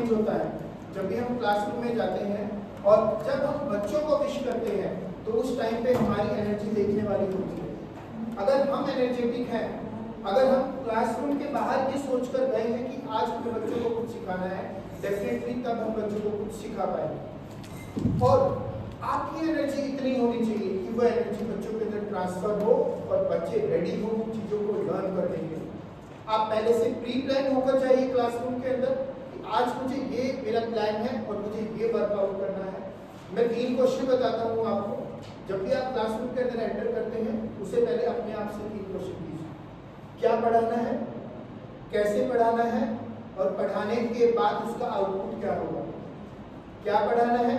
Change होता है जब भी हम क्लासरूम में जाते हैं और जब हम बच्चों को विश करते हैं तो उस टाइम पे हमारी एनर्जी देखने वाली होती है। अगर हम एनर्जेटिक हैं, अगर हम क्लासरूम के बाहर ये सोच कर गए हैं कि आज हमें बच्चों को कुछ सिखाना है, डेफिनेटली तब हम बच्चों को कुछ सिखा पाएंगे। और आपकी एनर्जी इतनी होनी चाहिए कि वो एनर्जी बच्चों के अंदर ट्रांसफर हो और बच्चे रेडी हो चीज़ों को लर्न करने के लिए। आप पहले से प्री प्लान होकर चाहिए क्लासरूम के अंदर कि आज मुझे ये मेरा प्लान है और मुझे ये वर्कआउट करना है। मैं 3 क्वेश्चन बताता हूँ आपको। जब भी आप क्लासरूम के अंदर एंटर करते हैं उससे पहले अपने आप से 3 क्वेश्चन कीजिए। क्या पढ़ाना है, कैसे पढ़ाना है और पढ़ाने के बाद उसका आउटपुट क्या होगा। क्या पढ़ाना है,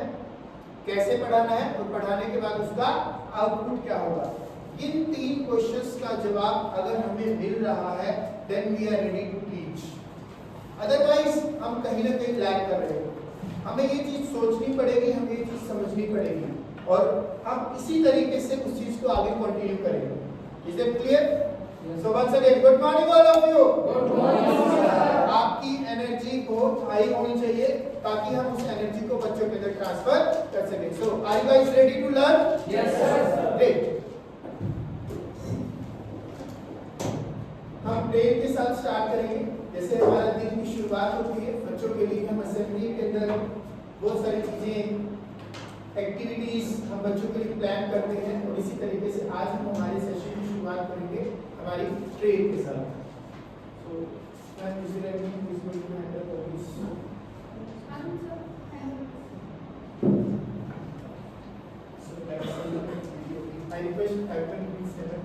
कैसे पढ़ाना है और पढ़ाने के बाद उसका आउटपुट क्या होगा। इन 3 क्वेश्चंस का जवाब अगर हमें मिल रहा है then we are ready to teach. Otherwise हम कहीं ना कहीं लैग कर रहे हैं। हमें ये चीज सोचनी पड़ेगी, हमें ये चीज समझनी पड़ेगी और हम इसी तरीके से उस चीज को आगे कंटिन्यू करेंगे। Is it clear? So once again good morning all of you. Good morning. आपकी एनर्जी बहुत हाई होनी चाहिए ताकि हम उस एनर्जी को बच्चों के अंदर ट्रांसफर कर सकें। So are you guys ready to learn? Yes sir. Great. हम प्रे के साथ स्टार्ट करेंगे। जैसे हमारा दिन की शुरुआत होती है बच्चों के लिए, हम असेंबली के अंदर बहुत सारी चीजें एक्टिविटीज हम बच्चों के लिए प्लान करते हैं और इसी तरीके से आज हम हमारे सेशन की शुरुआत करेंगे हमारी प्रे के साथ। So ma'am is there anything is going to handle for this? So let's I request everyone please stand up.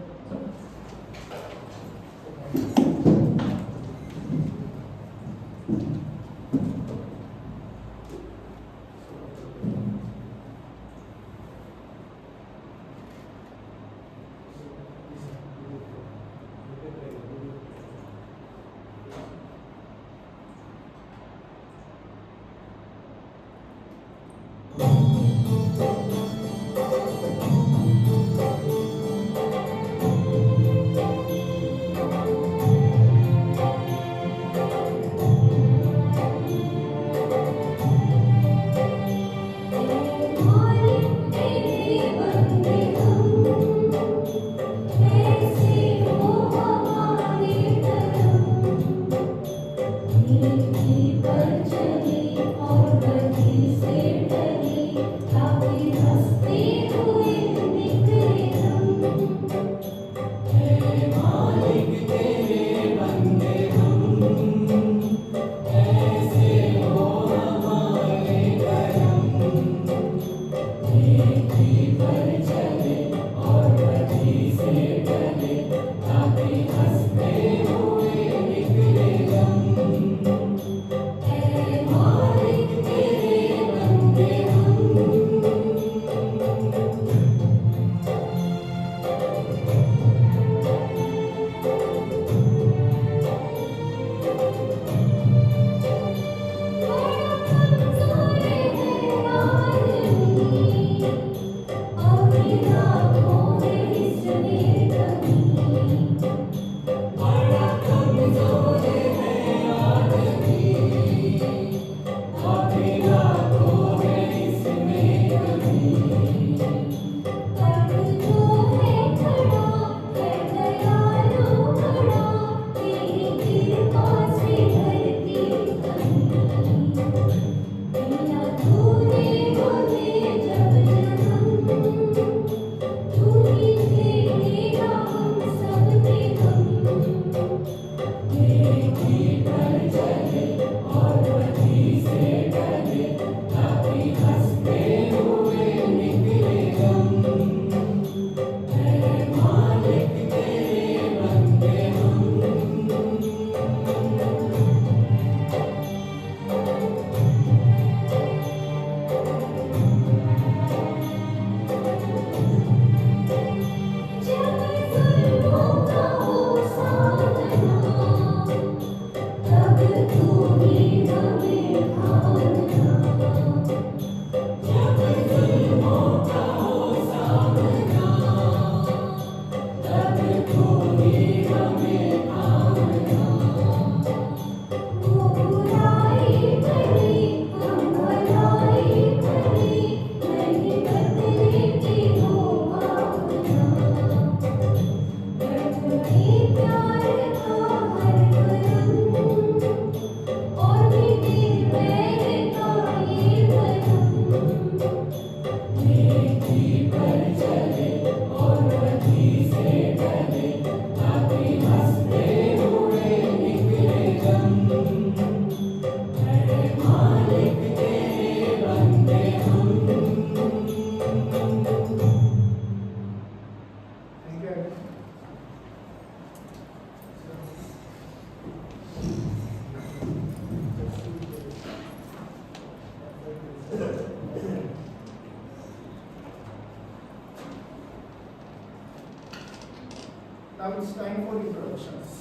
Now it's time for introductions.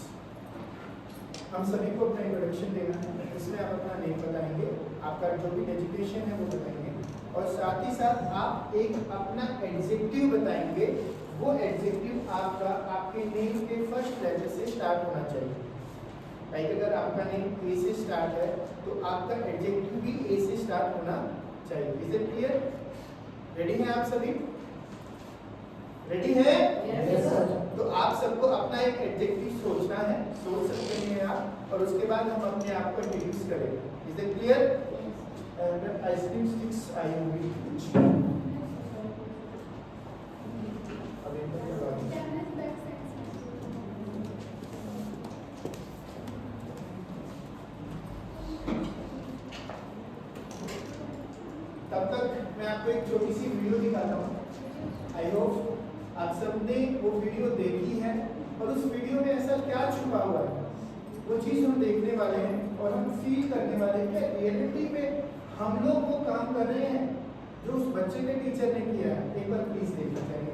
हम सभी को अपना इंट्रोडक्शन देना है, इसमें आप अपना नेम बताएंगे, आपका जो भी एजुकेशन है वो बताएंगे, और साथ ही साथ आप एक अपना एडजेक्टिव बताएंगे। वो एडजेक्टिव आपका आपके नेम के फर्स्ट लेटर से स्टार्ट होना चाहिए। लाइक अगर आपका नेम ए से स्टार्ट है तो आपका एडजेक्टिव भी ए से स्टार्ट होना चाहिए। Is it clear? रेडी हैं आप सभी? रेडी है? Yes, sir. तो आप सबको अपना एक एडजेक्टिव सोचना है, सोच सकते हैं आप, और उसके बाद हम अपने आप को इंट्रोड्यूस करेंगे। Is it clear? Ice cream sticks आई होगी। तब तक मैं आपको एक छोटी सी वीडियो दिखाता हूँ। आई होप आप सबने वो वीडियो देखी है, और उस वीडियो में ऐसा क्या छुपा हुआ है वो चीज़ हम देखने वाले हैं, और हम फील करने वाले हैं कि रियलिटी में हम लोग वो काम कर रहे हैं जो उस बच्चे के टीचर ने किया है। एक बार प्लीज देखना चाहिए।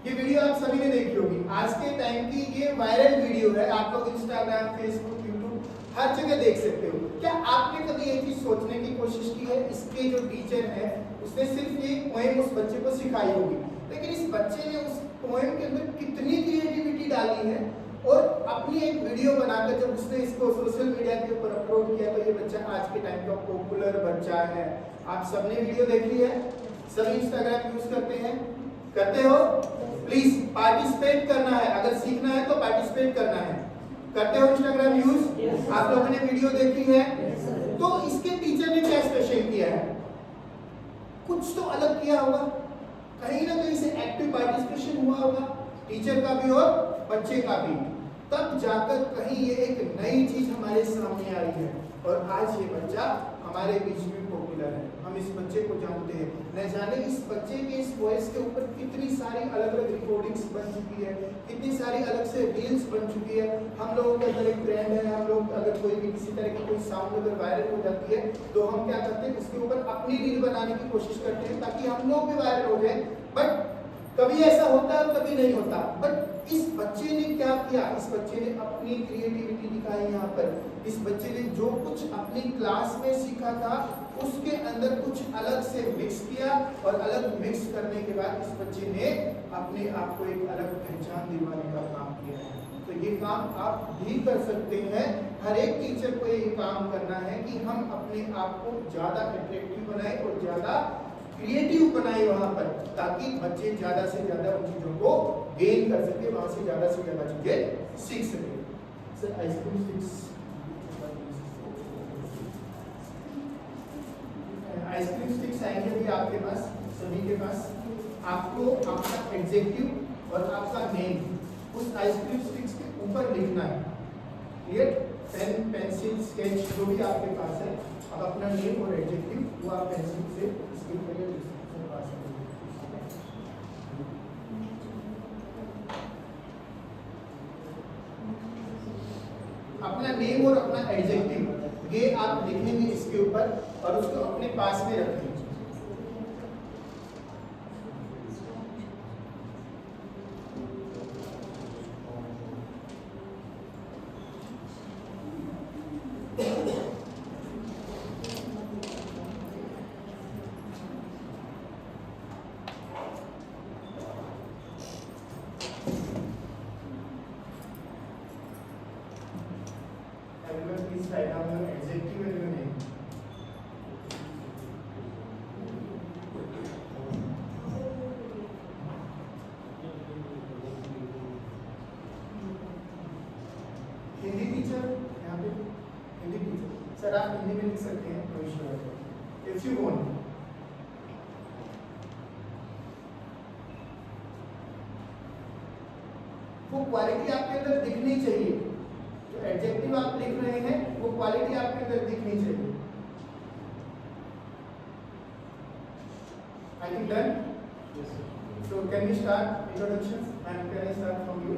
ये वीडियो आप सभी ने देखी होगी। आज के टाइम की ये वायरल वीडियो है, आप लोग इंस्टाग्राम, फेसबुक, यूट्यूब हर जगह देख सकते हो। क्या आपने कभी ये चीज सोचने की कोशिश की है? इसके जो टीचर है उसने सिर्फ ये पोएम उस बच्चे को सिखाई होगी, लेकिन इस बच्चे ने उस पोएम के अंदर कितनी क्रिएटिविटी डाली है, और अपनी एक वीडियो बनाकर जब उसने इसको सोशल मीडिया के ऊपर अपलोड किया तो ये बच्चा आज के टाइम का पॉपुलर बच्चा है। आप सबने वीडियो देखी है, सभी इंस्टाग्राम यूज करते हैं, करते हो? प्लीज पार्टिसिपेट करना है, अगर सीखना है तो पार्टिसिपेट करना है। करते हो इंस्टाग्राम यूज? Yes, आप लोगों ने वीडियो देखी है? Yes, sir. तो इसके टीचर ने क्या स्पेशल किया है? कुछ तो अलग किया होगा, कहीं ना कहीं से एक्टिव पार्टिसिपेशन हुआ होगा, टीचर का भी और बच्चे का भी। तब जाकर कहीं ये एक नई चीज हमारे सामने आई है, और आज ये बच्चा हमारे बीच में पॉपुलर है। हम इस बच्चे को जानते हैं, न जाने इस बच्चे के इस वॉइस के ऊपर कितनी सारी अलग अलग रिकॉर्डिंग्स बन चुकी है, कितनी सारी अलग से रील्स बन चुकी है। हम लोगों के अंदर एक ट्रेंड है, हम लोग अगर कोई भी किसी तरह की कोई साउंड अगर वायरल हो जाती है तो हम क्या करते हैं, उसके ऊपर अपनी रील बनाने की कोशिश करते हैं ताकि हम लोग भी वायरल हो जाए। बट कभी ऐसा होता है और कभी नहीं होता। बट इस बच्चे ने क्या किया? इस बच्चे ने अपनी क्रिएटिविटी दिखाई। यहाँ पर इस बच्चे ने जो कुछ अपनी क्लास में सीखा था उसके अंदर कुछ अलग से मिक्स किया, और अलग मिक्स करने के बाद इस बच्चे ने अपने आप को एक अलग पहचान दिलवाने का काम किया है। तो ये काम आप भी कर सकते हैं। हर एक टीचर को ये काम करना है कि हम अपने आप को ज्यादा अट्रैक्टिव बनाए और ज्यादा क्रिएटिव बनाए वहां पर, ताकि बच्चे ज्यादा से ज्यादा उन चीजों को गेन कर सके, वहां से ज्यादा चीजें सीख सके। Sir ice cream sticks, ice cream sticks आएंगे भी आपके पास, सभी के पास। आपको आपका एडजेक्टिव और आपका नेम उस आइसक्रीम स्टिक्स के ऊपर लिखना है। क्लियर? पेन, पेंसिल, स्केच जो भी आपके पास है, अब अपना नेम और एडजेक्टिव वो आप पेंसिल से इसके ऊपर लिख सकते हैं। अपना नेम और अपना एडजेक्टिव ये आप लिखेंगे इसके ऊपर, और उसको अपने पास में रखेंगे। Everyone please write down your adjective and your name. Hindi teacher यहाँ पे, हिंदी टीचर सर आप हिंदी में लिख सकते हैं, no issue at all. If you want. वो क्वालिटी आपके अंदर दिखनी चाहिए, जो एडजेक्टिव आप लिख रहे हैं वो क्वालिटी आपके अंदर दिखनी चाहिए। I think done? Yes, sir. So can we start introductions and can I start from you?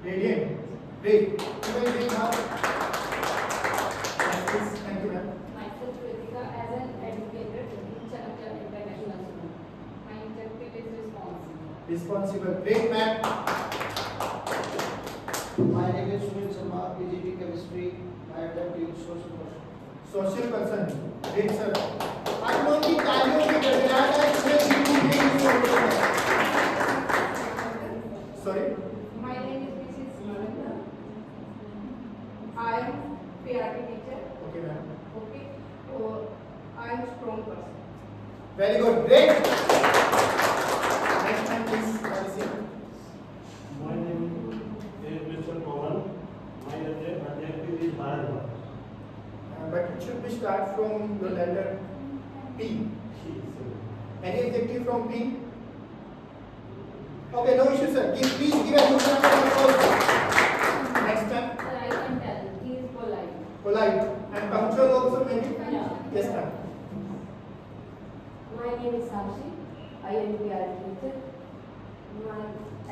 Radiant. Great. You may begin now. Please. Thank you, ma'am. Myself, Kritika, as an educator in Chanakya International School. My objective is responsible. Responsible. Great, ma'am. My name is Sunil Sharma, PGT Chemistry. My objective is social person. Social person. Great, sir. आप लोगों की तालियों की गड़गड़ाहट है, इसमें जीतने के लिए सोचते हैं। Sorry. My name is Mrs. Nanda. I am PRT teacher. Okay, ma'am. Okay. So I am strong person. Very good. Great. Next time, please. Have a seat. My name is Mr. Pawan. My objective is Bharat. But it should be start from the letter P. Any adjective from P? Okay, no issue, sir. Please give a good round of applause. Next time, Sir, I can tell. He is polite. polite and punctual also maybe. Yeah. Yes, ma'am. My name is Sakshi. I am PRT teacher. My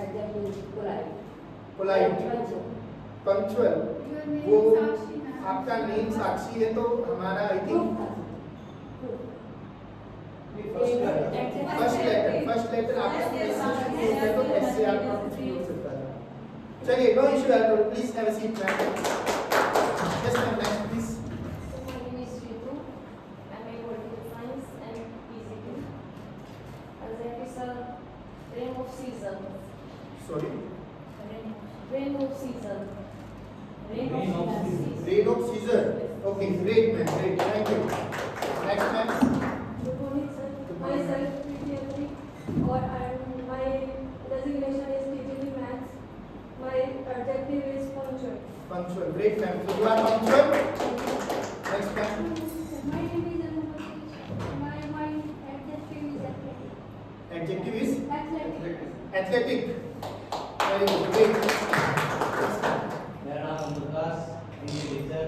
adjective is polite. Polite, Punctual. punctual. Your वो आपका name साक्षी है तो हमारा I think first letter आपका S से शुरू होता है तो एस से आपका कुछ भी हो सकता है। चलिए, no issue at all. Please have a seat, ma'am. Yes ma'am, next please. So my name is Ritu. I'm a political science and PCT. Adjective is rain of season. Sorry, Rain of season. Rain Rain of of season. Rain of seizure. Okay, great ma'am, great, thank you. Next ma'am. Good morning, sir. Myself, Priti, or my designation is PGT Maths. My adjective is punctual. Punctual, great ma'am. So you are punctual. Next ma'am. My name is Anupati. My adjective is athletic. Adjective is Athletic. athletic. Very good, great. मेरा नाम प्रकाश, Hindi teacher,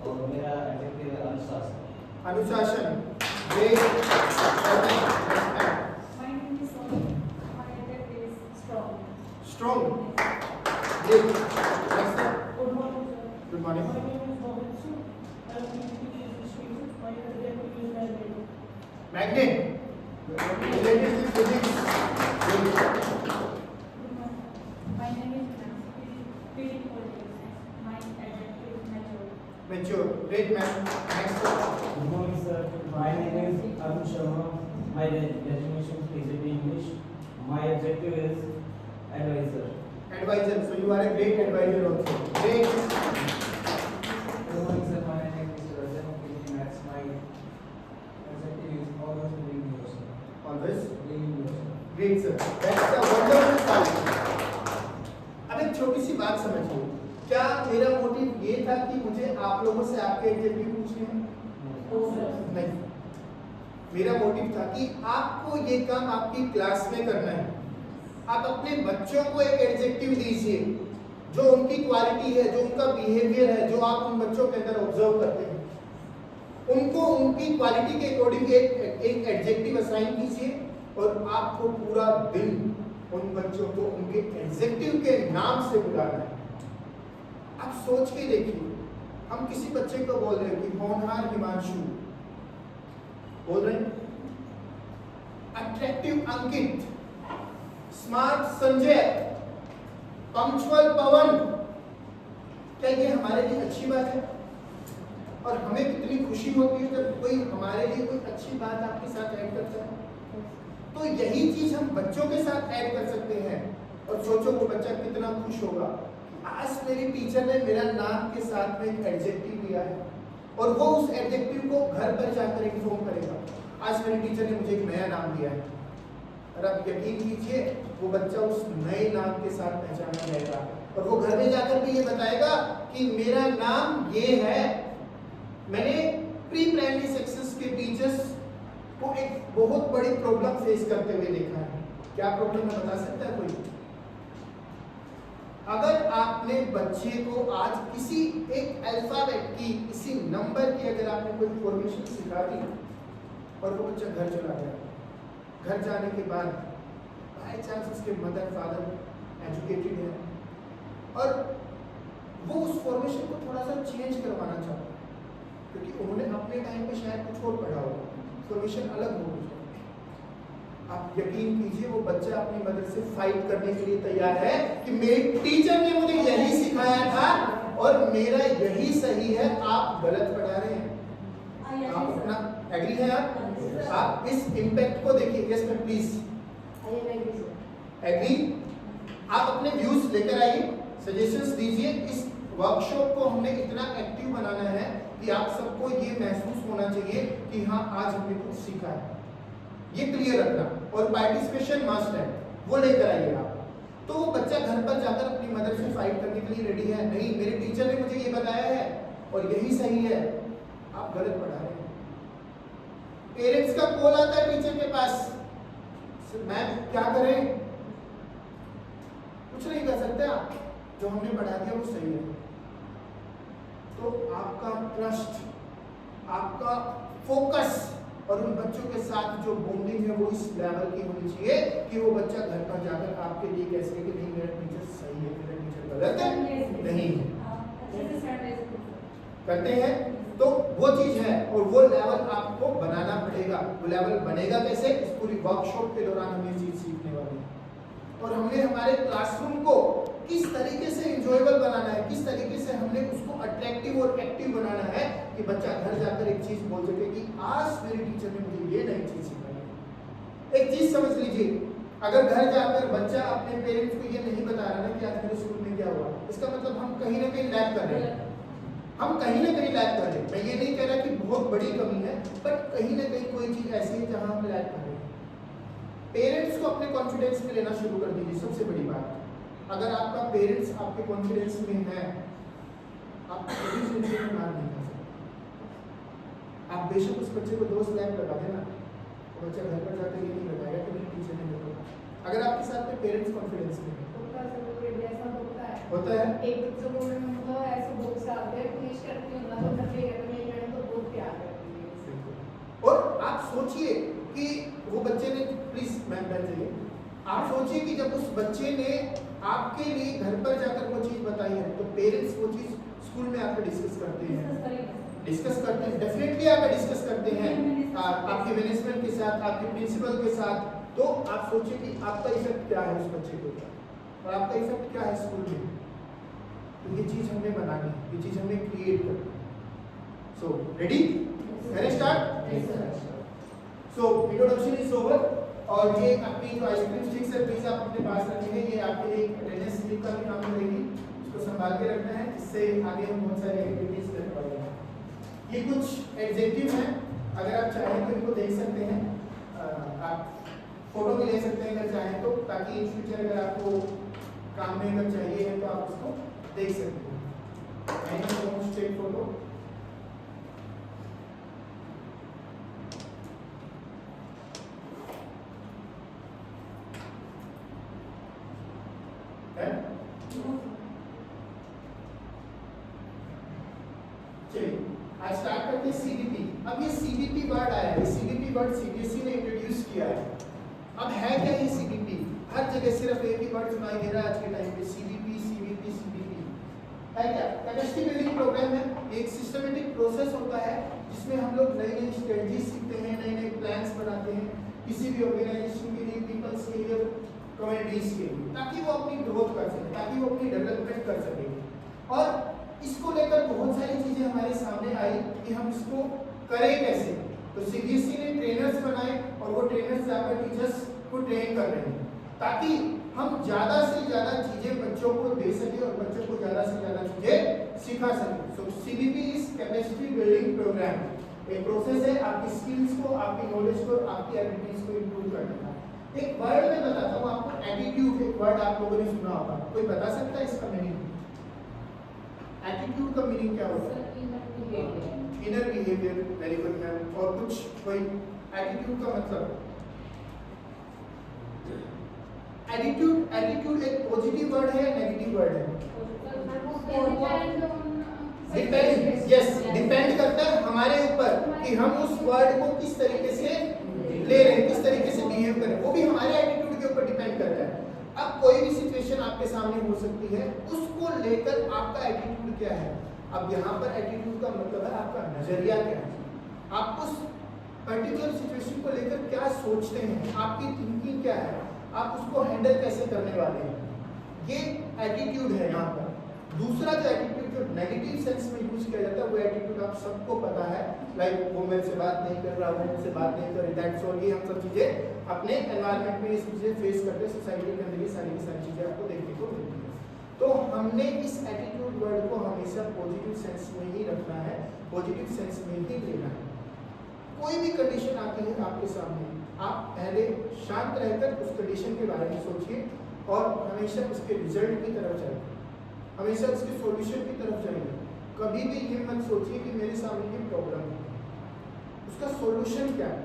और मेरा adjective है अनुशासन। अनुशासन, great. Next ma'am. My name is Sonia. My adjective is strong. Strong, great. Next ma'am. Good morning, sir. Good morning. My name is Mohan Su. I am PGT Chemistry. My adjective is magnetic. Magnet. Related to physics. Great. My name is Nancy. PGT Political Science. My adjective is mature. Mature, great ma'am. Next ma'am. Good morning, sir. My name is Arun Sharma. My designation is PCT English. My objective is advisor. Advisor. So you are a great advisor also. Great. Good morning, sir. My name is Rajan, PGT Maths. My objective is always believe in yourself. Always. Believe in yourself. Great sir. That's a wonderful quality. अब एक छोटी सी बात समझिए, क्या मेरा motive ये था कि मुझे आप लोगों से आपके एडजेक्टिव पूछने हैं? नहीं, मेरा मोटिव था कि आपको ये काम आपकी क्लास में करना है। आप अपने बच्चों को एक एडजेक्टिव दीजिए जो उनकी क्वालिटी है, जो उनका बिहेवियर है, जो आप उन बच्चों के अंदर ऑब्जर्व करते हैं, उनको उनकी क्वालिटी के अकॉर्डिंग एक एडजेक्टिव असाइन कीजिए और आपको पूरा दिन उन बच्चों को उनके एडजेक्टिव के नाम से बुलाना है। आप सोच के देखिए, हम किसी बच्चे को बोल रहे हैं कि होनहार हिमांशु बोल रहे हैं, अट्रैक्टिव अंकित, स्मार्ट संजय, पंक्चुअल पवन, क्या ये हमारे लिए अच्छी बात है? और हमें कितनी खुशी होती है जब कोई हमारे लिए कोई अच्छी बात आपके साथ ऐड करता है। तो यही चीज हम बच्चों के साथ ऐड कर सकते हैं और सोचो वो बच्चा कितना खुश होगा। आज मेरी टीचर ने मेरा नाम के साथ में एक एडजेक्टिव लिया है और वो उस एडजेक्टिव को घर पर जाकर इन्फॉर्म करेगा, आज मेरी टीचर ने मुझे एक नया नाम दिया है। और आप यकीन कीजिए वो बच्चा उस नए नाम के साथ पहचाना जाएगा और वो घर में जाकर भी ये बताएगा कि मेरा नाम ये है। मैंने प्री प्राइमरी सेक्शंस के टीचर्स को एक बहुत बड़ी प्रॉब्लम फेस करते हुए देखा है। क्या प्रॉब्लम है बता सकता है कोई? अगर आपने बच्चे को आज किसी एक अल्फाबेट की, किसी नंबर की अगर आपने कोई फॉर्मेशन सिखा दी और वो बच्चा घर चला गया, घर जाने के बाद बाय चांस उसके मदर फादर एजुकेटेड है और वो उस फॉर्मेशन को थोड़ा सा चेंज करवाना चाहता है क्योंकि उन्होंने अपने टाइम पे शायद कुछ और पढ़ा होगा, फॉर्मेशन अलग हो गई। आप यकीन कीजिए वो बच्चा अपनी मदर से फाइट करने के लिए तैयार है कि मेरे टीचर ने मुझे यही सिखाया था और मेरा यही सही है, आप गलत पढ़ा रहे हैं। आप अपना एग्री है आप इस इम्पैक्ट को देखिए। Yes ma'am please agree. आप अपने व्यूज लेकर आइए, सजेशंस दीजिए। इस वर्कशॉप को हमने इतना एक्टिव बनाना है कि आप सबको ये महसूस होना चाहिए कि हाँ आज हमने कुछ सीखा है, ये क्लियर रखना और पार्टिसिपेशन मस्ट है, वो लेकर आइए आप। तो वो बच्चा घर पर जाकर अपनी मदर से फाइट करने के लिए रेडी है, नहीं मेरे टीचर ने मुझे ये बताया है और यही सही है, आप गलत पढ़ा रहे हैं। पेरेंट्स का कॉल आता है टीचर के पास, मैम क्या करें? कुछ नहीं कर सकते आप, जो हमने पढ़ा दिया वो सही है। तो आपका ट्रस्ट, आपका फोकस और उन बच्चों के साथ जो बॉन्डिंग है वो इस लेवल की होनी चाहिए कि वो बच्चा घर पर जाकर आपके लिए कह सके कि नहीं मेरा टीचर सही है, मेरा टीचर गलत नहीं है। करते हैं तो वो चीज है और वो लेवल आपको बनाना पड़ेगा। वो लेवल बनेगा कैसे? इस पूरी वर्कशॉप के दौरान हम ये चीज सीखने वाले हैं और हमने हमारे क्लासरूम को किस तरीके से इंजॉयबल बनाना है, किस तरीके से हमने उसको अट्रैक्टिव और एक्टिव बनाना है कि बच्चा घर जाकर एक चीज बोल सके कि आज मेरे टीचर ने मुझे ये नई चीज सिखाई। एक चीज समझ लीजिए, अगर घर जाकर बच्चा अपने पेरेंट्स को ये नहीं बता रहा ना कि आज मेरे स्कूल में क्या हुआ, इसका मतलब हम कहीं ना कहीं लैग कर रहे हैं, हम कहीं ना कहीं लैग कर रहे हैं। मैं ये नहीं कह रहा कि बहुत बड़ी कमी है, बट कहीं ना कहीं कोई चीज ऐसी है जहां हम लैग कर रहे हैं। पेरेंट्स को अपने कॉन्फिडेंस में लेना शुरू कर दीजिए। सबसे बड़ी बात, अगर आपका पेरेंट्स आपके कॉन्फिडेंस में है, आप कभी जिंदगी में हार नहीं कर सकते। आप बेशक उस बच्चे को 2 स्लैप लगा देना, वो बच्चा घर पर जाकर ये नहीं बताएगा कि मेरे टीचर ने मेरे को, अगर आपके साथ में पेरेंट्स कॉन्फिडेंस में है। होता है एक बच्चों को मतलब ऐसे बुक से आते हैं फिनिश करती हूँ ना तो करते हैं तो मेरी मैडम तो बहुत प्यार करती है। और आप सोचिए कि वो बच्चे ने, प्लीज मैम बैठ जाइए, आप सोचिए कि जब उस बच्चे ने आपके लिए घर पर जाकर वो चीज बताई है तो पेरेंट्स वो चीज स्कूल में आकर डिस्कस करते हैं, डेफिनेटली आकर डिस्कस करते हैं आपके मैनेजमेंट के साथ, आपके प्रिंसिपल के साथ। तो आप सोचिए कि आपका इफेक्ट क्या है उस बच्चे के ऊपर और आपका इफेक्ट क्या है स्कूल में। तो ये चीज हमने बनानी है, ये चीज हमने क्रिएट करनी है। So ready, can I start? So introduction is over और ये अपनी जो आइसक्रीम स्टिक्स है प्लीज आप अपने पास रखिए, ये आपके लिए अटेंडेंस स्लिप का भी काम करेगी, इसको संभाल के रखना है, इससे आगे हम बहुत सारी एक्टिविटीज कर पाएंगे। ये कुछ एडजेक्टिव हैं, अगर आप चाहें तो इनको देख सकते हैं, आप फोटो भी ले सकते हैं अगर चाहें तो, ताकि इन फ्यूचर अगर आपको काम में अगर चाहिए है तो आप उसको देख सकते हैं। Take photo. चलिए आज स्टार्ट करते हैं सीबीपी। अब ये सीबीपी वर्ड आया है, सीबीपी वर्ड सीबीएसई ने इंट्रोड्यूस किया है। अब है क्या ये सीबीपी? हर जगह सिर्फ एक ही वर्ड सुनाई दे रहा है आज के टाइम पे, सीबीपी सीबीपी सीबीपी। है क्या? कैपेसिटी बिल्डिंग प्रोग्राम है, एक सिस्टमेटिक प्रोसेस होता है जिसमें हम लोग नई नई स्ट्रेटजी सीखते हैं, नए नए प्लान्स बनाते हैं किसी भी ऑर्गेनाइजेशन के लिए, पीपल्स के लिए, कम्युनिटीज के लिए, ताकि वो अपनी ग्रोथ कर सके, ताकि वो अपनी डेवलपमेंट कर सके। और इसको लेकर बहुत सारी चीजें हमारे सामने आई कि हम इसको करें कैसे। तो सीबीएसई ने ट्रेनर्स बनाए और वो ट्रेनर्स जाकर टीचर्स को ट्रेन कर रहे हैं ताकि हम ज्यादा से ज्यादा चीजें बच्चों को दे सके और बच्चों को ज्यादा से ज्यादा चीजें सिखा सके। So CBP is capacity building programme, एक प्रोसेस है आपकी स्किल्स को, आपकी नॉलेज को, आपकी एबिलिटीज को इंप्रूव करने का। एक वर्ड में बताता हूँ आपको, एटीट्यूड एक वर्ड आप लोगों ने सुना होगा, कोई बता सकता है इसका मीनिंग? एटीट्यूड का मीनिंग क्या होता है? Inner behaviour, very good ma'am. और कुछ कोई एटीट्यूड का मतलब? एटीट्यूड एक पॉजिटिव वर्ड है या नेगेटिव वर्ड है? डिपेंड, यस, डिपेंड करता है हमारे ऊपर कि हम उस वर्ड को किस तरीके से ले रहे हैं, किस तरीके से बिहेव कर रहे हैं, वो भी हमारे एटीट्यूड के ऊपर डिपेंड करता है। अब कोई भी सिचुएशन आपके सामने हो सकती है, उसको लेकर आपका एटीट्यूड क्या है। अब यहाँ पर एटीट्यूड का मतलब है आपका नजरिया क्या है, आप उस पर्टिकुलर सिचुएशन को लेकर क्या सोचते हैं, आपकी थिंकिंग क्या है, आप उसको हैंडल कैसे करने वाले हैं, ये एटीट्यूड है यहाँ पर। दूसरा जो एटीट्यूड जो नेगेटिव सेंस में यूज किया जाता है वो एटीट्यूड आप सबको पता है, लाइक वो मेरे से बात नहीं कर रहा, वो मुझसे बात नहीं कर रही, दैट्स ऑल। ये हम सब चीजें अपने एनवायरनमेंट में इस चीजें फेस करते हैं, सोसाइटी के अंदर ये सारी की सारी चीजें आपको देखने को मिलती है। तो हमने इस एटीट्यूड वर्ड को हमेशा पॉजिटिव सेंस में ही रखना है, पॉजिटिव सेंस में ही लेना है। कोई भी कंडीशन आती है आपके सामने, आप पहले शांत रहकर उस कंडीशन के बारे में सोचिए और हमेशा उसके रिजल्ट की तरफ जाइए, हमेशा उसके सॉल्यूशन की तरफ जाइए। कभी भी ये मत सोचिए कि मेरे सामने ये प्रॉब्लम है, उसका सॉल्यूशन क्या है,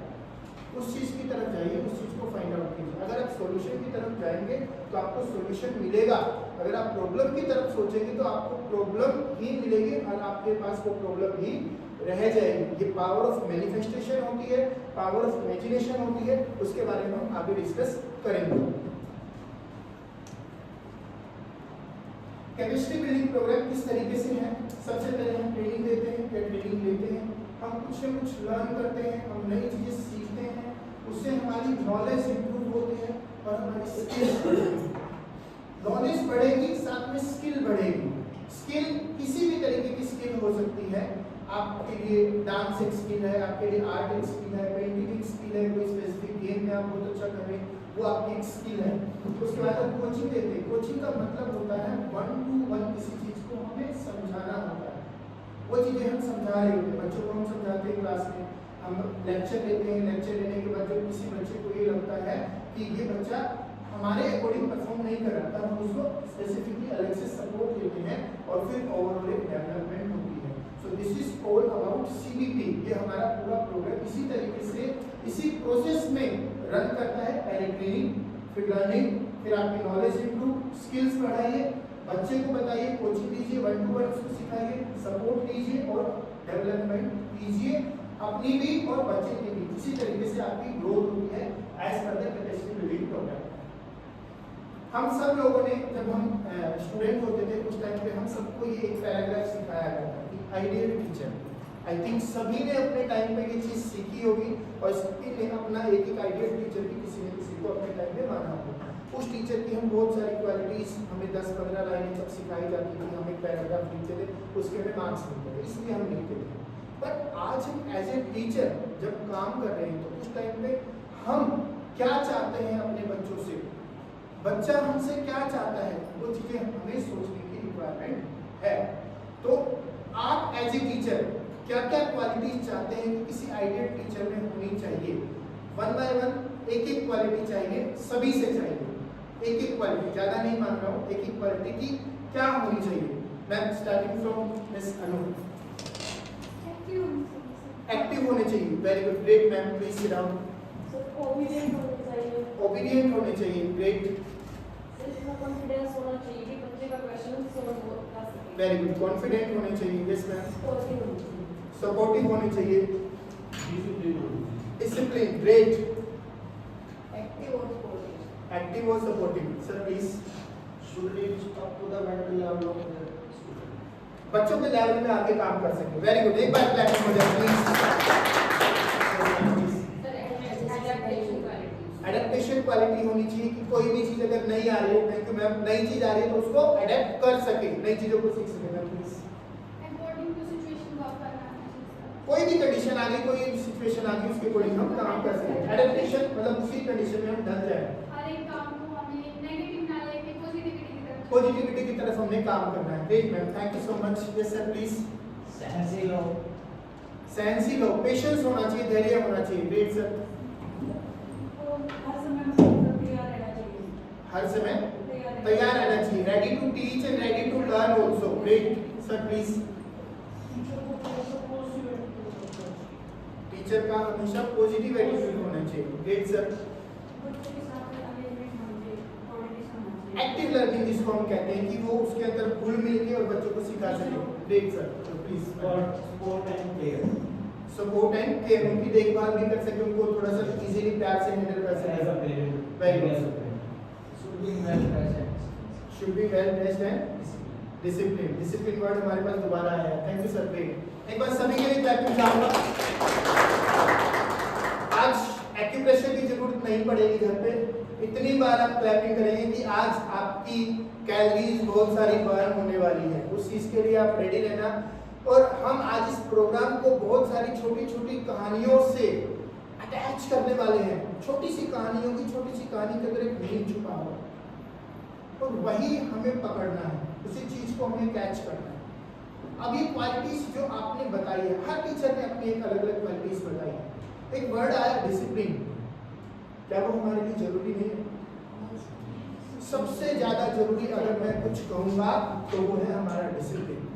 उस चीज़ की तरफ जाइए, उस चीज़ को फाइंड आउट कीजिए। अगर आप सॉल्यूशन की तरफ जाएंगे तो आपको सॉल्यूशन मिलेगा, अगर आप प्रॉब्लम की तरफ सोचेंगे तो आपको प्रॉब्लम ही मिलेगी और आपके पास वो प्रॉब्लम ही रह जाएगी। ये पावर ऑफ मैनिफेस्टेशन होती है, पावर ऑफ इमेजिनेशन होती है, उसके बारे में हम आगे डिस्कस करेंगे। केमिस्ट्री बिल्डिंग प्रोग्राम किस तरीके से है? सबसे पहले हम ट्रेनिंग देते हैं, या ट्रेनिंग लेते हैं, हम कुछ न कुछ लर्न करते हैं, हम नई चीजें सीखते हैं, उससे हमारी नॉलेज इंप्रूव होती है और हमारी स्किल्स बढ़ेगी। नॉलेज बढ़ेगी, साथ में स्किल बढ़ेगी। स्किल किसी भी तरीके की स्किल हो सकती है, आपके लिए डांस एक स्किल है, आपके लिए आर्ट एक स्किल है, पेंटिंग एक स्किल है, कोई स्पेसिफिक गेम में आप बहुत अच्छा कर रहे हैं, वो आपकी एक स्किल है। उसके बाद हम कोचिंग देते हैं। कोचिंग का मतलब होता है 1 to 1 किसी चीज को हमें समझाना होता है, वो चीजें हम समझा रहे होते हैं। बच्चों को हम समझाते हैं क्लास में, हम लेक्चर लेते हैं, लेक्चर लेने के बाद जब किसी बच्चे को ये लगता है कि ये बच्चा हमारे अकॉर्डिंग परफॉर्म नहीं कर रहा, तब हम उसको स्पेसिफिकली अलग से सपोर्ट देते हैं और फिर ओवरऑल एक डेवलपमेंट होती है। So this is all about CBP. ये हमारा पूरा प्रोग्राम इसी तरीके से इसी प्रोसेस में रन करता है। पहले ट्रेनिंग, फिर लर्निंग, फिर आपकी नॉलेज इंप्रूव, स्किल्स बढ़ाइए, बच्चे को बताइए, कोचिंग दीजिए, 1 to 1 उसको सिखाइए, सपोर्ट कीजिए और डेवलपमेंट कीजिए अपनी भी और बच्चे की भी। इसी तरीके से आपकी ग्रोथ होती है as per the capacity building programme. हम सब लोगों ने जब हम स्टूडेंट होते थे उस टाइम पे हम सबको ये एक पैराग्राफ सिखाया गया था कि आइडियल टीचर। आई थिंक सभी ने अपने टाइम पे ये चीज़ सीखी होगी और सभी ने अपना एक आइडियल टीचर की किसी न किसी को अपने टाइम पे माना होगा। उस टीचर की हम बहुत सारी क्वालिटीज़, हमें 10-15 लाइनें जब सिखाई जाती थी, हम एक पैराग्राफ लिखते थे, उसके हमें मार्क्स मिलते थे, इसलिए हम लिखते थे। बट आज हम एज ए टीचर जब काम कर रहे हैं तो उस टाइम पे हम क्या चाहते हैं अपने बच्चों से, बच्चा हमसे क्या चाहता है, वो चीज़ें हमें सोचने की रिक्वायरमेंट है। तो आप एज ए टीचर क्या क्या क्वालिटीज चाहते हैं कि किसी आइडियल टीचर में होनी चाहिए? 1 by 1 एक क्वालिटी चाहिए, सभी से चाहिए एक क्वालिटी, ज़्यादा नहीं मान रहा हूँ, एक क्वालिटी की क्या होनी चाहिए? Ma'am starting from miss Anu. Active होने चाहिए, very good, great ma'am, please sit down. Obedient होने चाहिए, ओबीडिएंट होने चाहिए, ग्रेट। सेल्फ कॉन्फिडेंस होना चाहिए कि बच्चे का क्वेश्चन सॉल्व हो सके। वेरी गुड, कॉन्फिडेंट होने चाहिए, यस मैम। सपोर्टिव होने चाहिए, सपोर्टिव होने चाहिए, डिसिप्लिन, डिसिप्लिन, ग्रेट। एक्टिव और सपोर्टिव। एक्टिव और supportive, sir please. should reach up to the mental level of the student. बच्चों के लेवल में आके काम कर सके, वेरी गुड, एक बार क्लैपिंग हो जाए प्लीज। एडेप्टेशन क्वालिटी होनी चाहिए कि कोई भी चीज अगर नई आ रही है, थैंक यू मैम, नई चीज आ रही है तो उसको अडेप्ट कर सके, नई चीजों को सीख सके। Ma'am please. कोई भी कंडीशन आ गई, कोई भी सिचुएशन आ गई, उसके अकॉर्डिंग हम काम कर सके। एडेप्टेशन मतलब उसी कंडीशन में हम ढल जाए, पॉजिटिविटी की तरफ हमने काम करना है। Great ma'am, thank you so much. Yes sir please. सहनशील लो, सहनशील हो, पेशेंस होना चाहिए, धैर्य होना चाहिए, ग्रेट सर। हर समय हर समय तैयार रहना चाहिए, ready to teach and ready to learn also. Great sir, please. Teacher का हमेशा पॉजिटिव एटीट्यूड होना चाहिए। Great sir. एक्टिव लर्निंग जिसको हम कहते हैं कि वो उसके अंदर घुल मिल के और बच्चों को सिखा सके। ग्रेट सर, तो please. Sport and care. Support and care, उनकी देखभाल भी कर सके, उनको थोड़ा सा इजीली प्यार से हैंडल कर As a सके। parent. Very good. As a parent. Should be well dressed and should be well dressed and discipline. Discipline word हमारे पास दोबारा आया है। Thank you sir, great. एक बार सभी के लिए क्लैपिंग चाहूंगा। आज एक्यूप्रेशर की जरूरत नहीं पड़ेगी घर पे, इतनी बार आप क्लैपिंग करेंगे कि आज आपकी कैलोरीज बहुत सारी बर्न होने वाली है। उस चीज के लिए आप रेडी रहना। और हम आज इस प्रोग्राम को बहुत सारी छोटी छोटी कहानियों से अटैच करने वाले हैं। छोटी सी कहानियों की, छोटी सी कहानी के अंदर एक मीनिंग छुपा हुआ है और वही हमें पकड़ना है, उसी चीज को हमें कैच करना है। अब ये क्वालिटीज जो आपने बताई है, हर टीचर ने अपनी एक अलग अलग क्वालिटीज बताई है। एक वर्ड आया डिसिप्लिन, क्या वो हमारे लिए जरूरी नहीं है? सबसे ज्यादा जरूरी अगर मैं कुछ कहूंगा तो वो है हमारा डिसिप्लिन।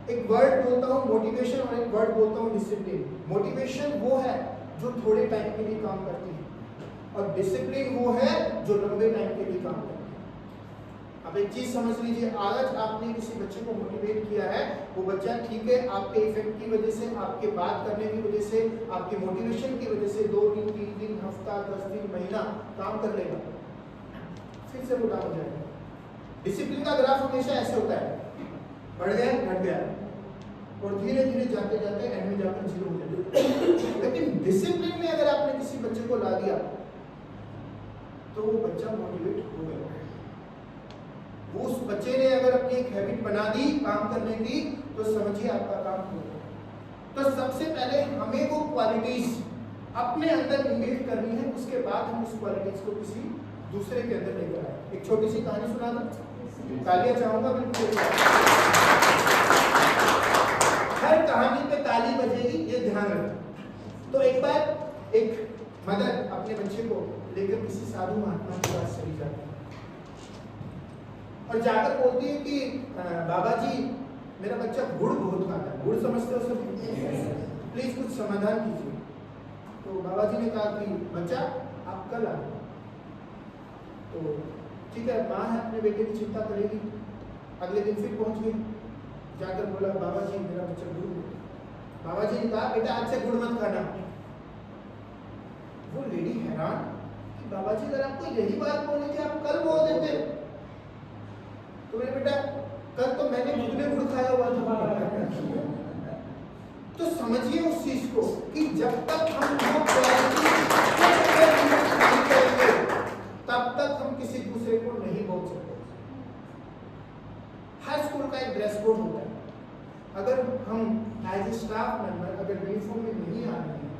एक वर्ड बोलता हूँ मोटिवेशन और एक वर्ड बोलता हूँ डिसिप्लिन। मोटिवेशन वो है जो थोड़े टाइम के लिए काम करती है और डिसिप्लिन वो है जो लंबे टाइम के लिए काम करती है। अब एक चीज समझ लीजिए, आज आपने किसी बच्चे को मोटिवेट किया है, वो बच्चा ठीक है आपके इफेक्ट की वजह से, आपके बात करने की वजह से, आपके मोटिवेशन की वजह से 2 दिन 3 दिन हफ्ता 10 दिन महीना काम कर लेगा, फिर से वो डाउन हो जाएगा। डिसिप्लिन का ग्राफ हमेशा ऐसे होता है, बढ़ गया घट गया और धीरे धीरे जाते जाते एंड में जाकर 0 हो जाएगा। लेकिन डिसिप्लिन में अगर आपने किसी बच्चे को ला दिया तो वो बच्चा मोटिवेट हो गया। वो उस बच्चे ने अगर अपनी एक हैबिट बना दी काम करने की तो समझिए आपका काम हो गया। तो सबसे पहले हमें वो क्वालिटीज अपने अंदर इनबिल्ट करनी है, उसके बाद हम उस क्वालिटीज को किसी दूसरे के अंदर लेकर आए। एक छोटी सी कहानी सुना दो, तालियां चाहूंगा बिल्कुल। हर कहानी पे ताली बजेगी, ये ध्यान रखें। तो एक बार एक मदर अपने बच्चे को लेकर किसी साधु महात्मा के पास चली जाती है और जाकर बोलती है कि बाबा जी मेरा बच्चा गुड़ बहुत खाता है। गुड़ समझते हो सब? प्लीज कुछ समाधान कीजिए। तो बाबा जी ने कहा कि बच्चा आप कल आओ। तो ठीक है, माँ है अपने बेटे की चिंता करेगी। अगले दिन फिर पहुंच गई, जाकर बोला बाबा जी मेरा बच्चा गुड़। बाबा जी ने कहा बेटा आज से गुड़ मत खाना। वो लेडी हैरान कि बाबा जी अगर आपको यही बात बोली थी आप कल बोल देते। तो मेरे बेटा कल तो मैंने खुद में गुड़ खाया हुआ था। तो समझिए उस चीज को कि जब तक हम वो क्वालिटी नहीं करेंगे तब तक हम किसी दूसरे को नहीं बोल सकते। हर स्कूल का एक ड्रेस कोड होता है। अगर हम एज ए स्टाफ मेंबर अगर यूनिफॉर्म में नहीं आ रहे हैं,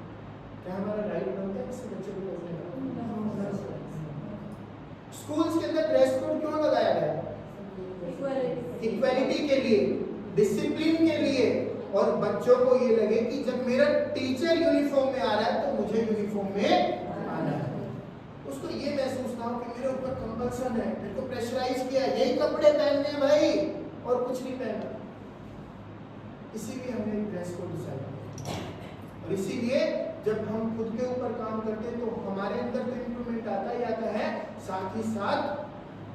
क्या हमारा राइट बनता है किसी बच्चे को बोलने का? स्कूल्स के अंदर ड्रेस कोड क्यों लगाया गया? इक्वालिटी के लिए, डिसिप्लिन के लिए, और बच्चों को ये लगे कि जब मेरा टीचर यूनिफॉर्म में आ रहा है तो मुझे यूनिफॉर्म में आना है। उसको ये महसूस ना हो कि मेरे ऊपर कंपल्सन है, मेरे को प्रेशराइज किया, यही कपड़े पहनने हैं भाई और कुछ नहीं पहनना। इसीलिए हमने ड्रेस को डिसाइड किया और इसीलिए जब हम खुद के ऊपर काम करते हैं तो हमारे अंदर तो इम्प्रूवमेंट आता ही आता है, साथ ही साथ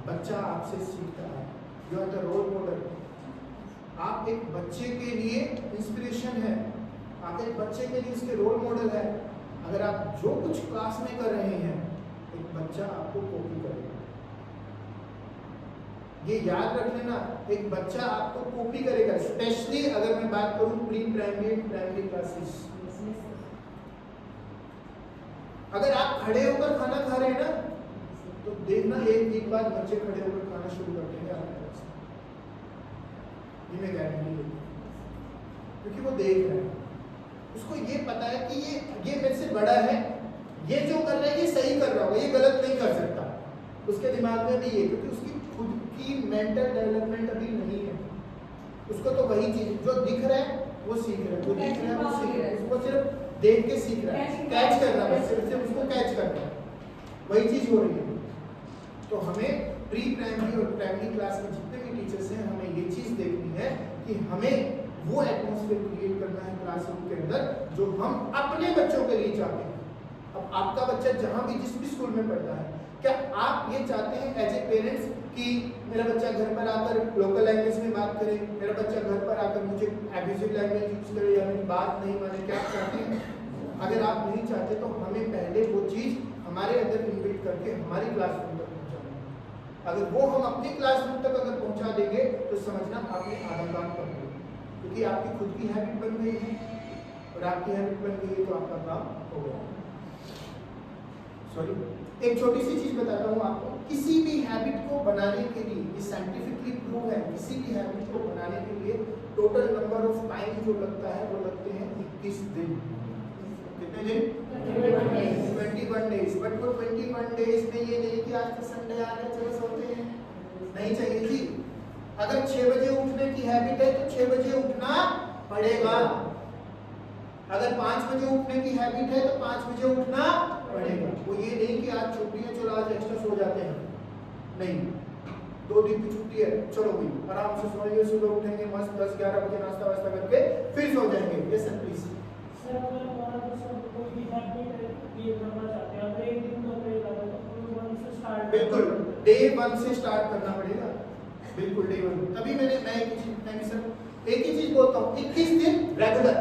बच्चा आपसे सीखता है। You are the role model. आप एक बच्चे के लिए इंस्पिरेशन है, आप एक बच्चे के लिए उसके रोल मॉडल है। अगर आप जो कुछ क्लास में कर रहे हैं एक बच्चा आपको कॉपी करेगा। ये याद रख लेना, एक बच्चा आपको कॉपी करेगा। स्पेशली अगर मैं बात करूं प्री प्राइमरी क्लासेस। अगर आप खड़े होकर खाना खा रहे हैं ना तो देखना एक वीक बाद बच्चे खड़े होकर खाना शुरू कर देंगे आपके पास, ये मैं गारंटी देती हूँ। क्योंकि वो देख रहे हैं, उसको ये पता है कि ये मेरे से बड़ा है, ये जो कर रहा है ये सही कर रहा होगा, ये गलत नहीं कर सकता। उसके दिमाग में भी ये, क्योंकि उसकी खुद की मेंटल डेवलपमेंट अभी नहीं है। उसको तो वही चीज जो दिख रहा है वो सीख रहा है, वो दिख रहा है वो सीख रहा है, उसको सिर्फ देख के सीख रहा है, कैच कर रहा है, सिर्फ उसको कैच करना है, वही चीज हो रही है। तो हमें प्री प्राइमरी और प्राइमरी क्लास में जितने भी टीचर्स हैं हमें ये चीज़ देखनी है कि हमें वो एटमॉस्फेयर क्रिएट करना है क्लासरूम के अंदर जो हम अपने बच्चों के लिए चाहते हैं। अब आपका बच्चा जहाँ भी जिस भी स्कूल में पढ़ता है, क्या आप ये चाहते हैं एज ए पेरेंट्स कि मेरा बच्चा घर पर आकर लोकल लैंग्वेज में बात करे, मेरा बच्चा घर पर आकर मुझे एब्यूजिव लैंग्वेज यूज करे या मेरी बात नहीं माने? क्या आप चाहते हैं? अगर आप नहीं चाहते तो हमें पहले वो चीज़ हमारे अंदर इन्वेट करके हमारी क्लासरूम तक पहुँचाना है। अगर वो हम अपनी क्लासरूम तक अगर पहुँचा देंगे तो समझना आपने आधा काम कर दिया, क्योंकि आपकी खुद की हैबिट बन गई है और आपकी हैबिट बन गई है तो आपका काम हो गया। सॉरी, एक छोटी सी चीज बताता हूँ आपको। किसी भी हैबिट को बनाने के लिए, ये साइंटिफिकली प्रूव है, किसी भी हैबिट को बनाने के लिए टोटल नंबर ऑफ टाइम जो लगता है वो लगते हैं 21 दिन। कितने दिन? 21 डेज। बट वो 21 डेज में ये नहीं कि आज तो संडे आ गया चलो सोते हैं, नहीं चाहिए जी। अगर 6 बजे उठने की हैबिट है तो 6 बजे उठना पड़ेगा। अगर 5 बजे उठने की हैबिट है तो 5 बजे उठना पड़ेगा। वो ये नहीं कि आज छुट्टी है चलो आज एक्स्ट्रा सो जाते हैं, नहीं। 2 दिन की छुट्टी है चलो भाई आराम से सोएंगे, सुबह उठेंगे मस्त 10-11 बजे नाश्ता वास्ता करके फिर सो जाएंगे। ये सर प्लीज सर अगर हमारा तो सब कोई भी हैबिट ये करना चाहते हैं, अगर एक दिन का ब्रेक आता है तो 1 से स्टार्ट, बिल्कुल डे 1 से स्टार्ट करना पड़ेगा, बिल्कुल डे 1। तभी मैं एक ही चीज बोलता हूँ, 21 दिन रेगुलर,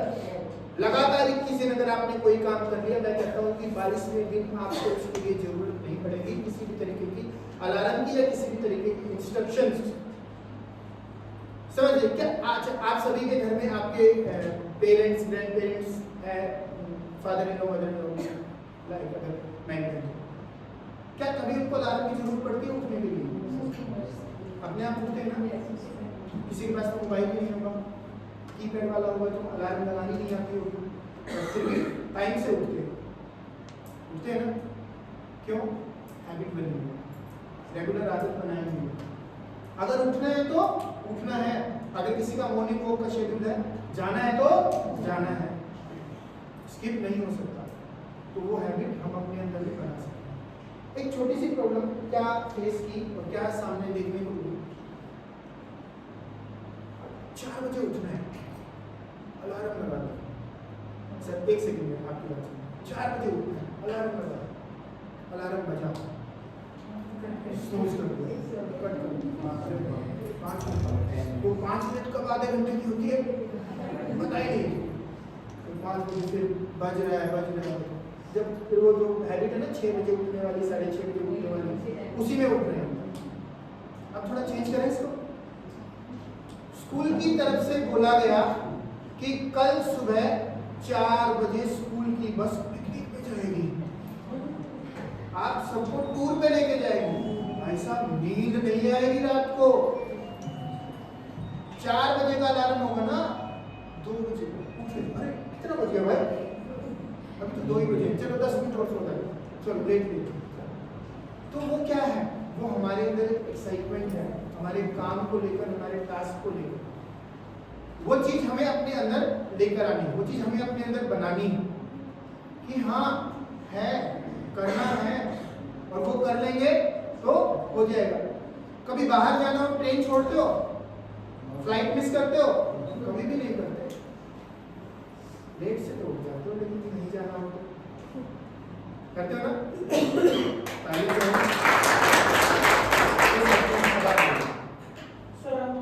लगातार 21 दिन अगर आपने कोई काम कर लिया, मैं कहता हूँ कि 22वें दिन आपको उसके लिए जरूरत नहीं पड़ेगी किसी भी तरीके की अलार्म की या किसी भी तरीके की इंस्ट्रक्शंस। समझ क्या? आज आप सभी के घर में आपके पेरेंट्स, ग्रैंड पेरेंट्स है, father in law, mother in law, like अगर मैं कहूँ, क्या कभी उनको अलार्म की जरूरत पड़ती है उठने के लिए? अपने आप उठते हैं ना? किसी के पास तो मोबाइल भी नहीं होगा, कीपैड वाला होगा तो अलार्म लगानी नहीं आती होगी, फिर भी टाइम से उठते हैं ना? क्यों? हैबिट बनी है, रेगुलर आदत बनाई हुई है। अगर उठना है तो उठना है, अगर किसी का मॉर्निंग वॉक का शेड्यूल है, जाना है तो जाना है, स्किप नहीं हो सकता। तो वो हैबिट हम अपने अंदर भी बना सकते हैं। एक छोटी सी प्रॉब्लम क्या फेस की और क्या सामने देखने को मिली, 4 बजे उठना है, अलार्म लगा दो। सर 1 सेकंड में आपकी बात सुनिए। 4 बजे उठना है, अलार्म लगा, अलार्म बजा, स्नूज़ कर दो, कट कर दो, 5 मिनट। वो 5 मिनट कब आधे घंटे की होती है पता ही नहीं। 5 बजे फिर बज रहा है, जब फिर वो जो हैबिट है ना 6 बजे उठने वाली, 6:30 बजे उठने वाली, उसी में उठ रहे हैं। अब थोड़ा चेंज करें इसको। स्कूल की तरफ से बोला गया कि कल सुबह 4 बजे स्कूल की बस पिकनिक पे जाएगी, आप सबको टूर पे लेके जाएगी। भाई साहब नींद नहीं आएगी रात को। 4 बजे का अलार्म होगा ना, 2 बजे उठे, अरे कितना बज गया भाई, अभी तो 2 ही बजे, चलो 10 मिनट और सो जाए, चलो लेट लेट। तो वो क्या है, वो हमारे अंदर एक्साइटमेंट है, हमारे काम को लेकर, हमारे टास्क को लेकर। वो चीज हमें अपने अंदर लेकर आनी है, वो चीज हमें अपने अंदर बनानी है कि हाँ है, करना है और वो कर लेंगे तो हो जाएगा। कभी बाहर जाना हो, ट्रेन छोड़ते हो, फ्लाइट मिस करते हो? कभी भी नहीं करते। लेट से तो उठ जाते हो, लेकिन नहीं जाना हो तो करते हो ना? सर हम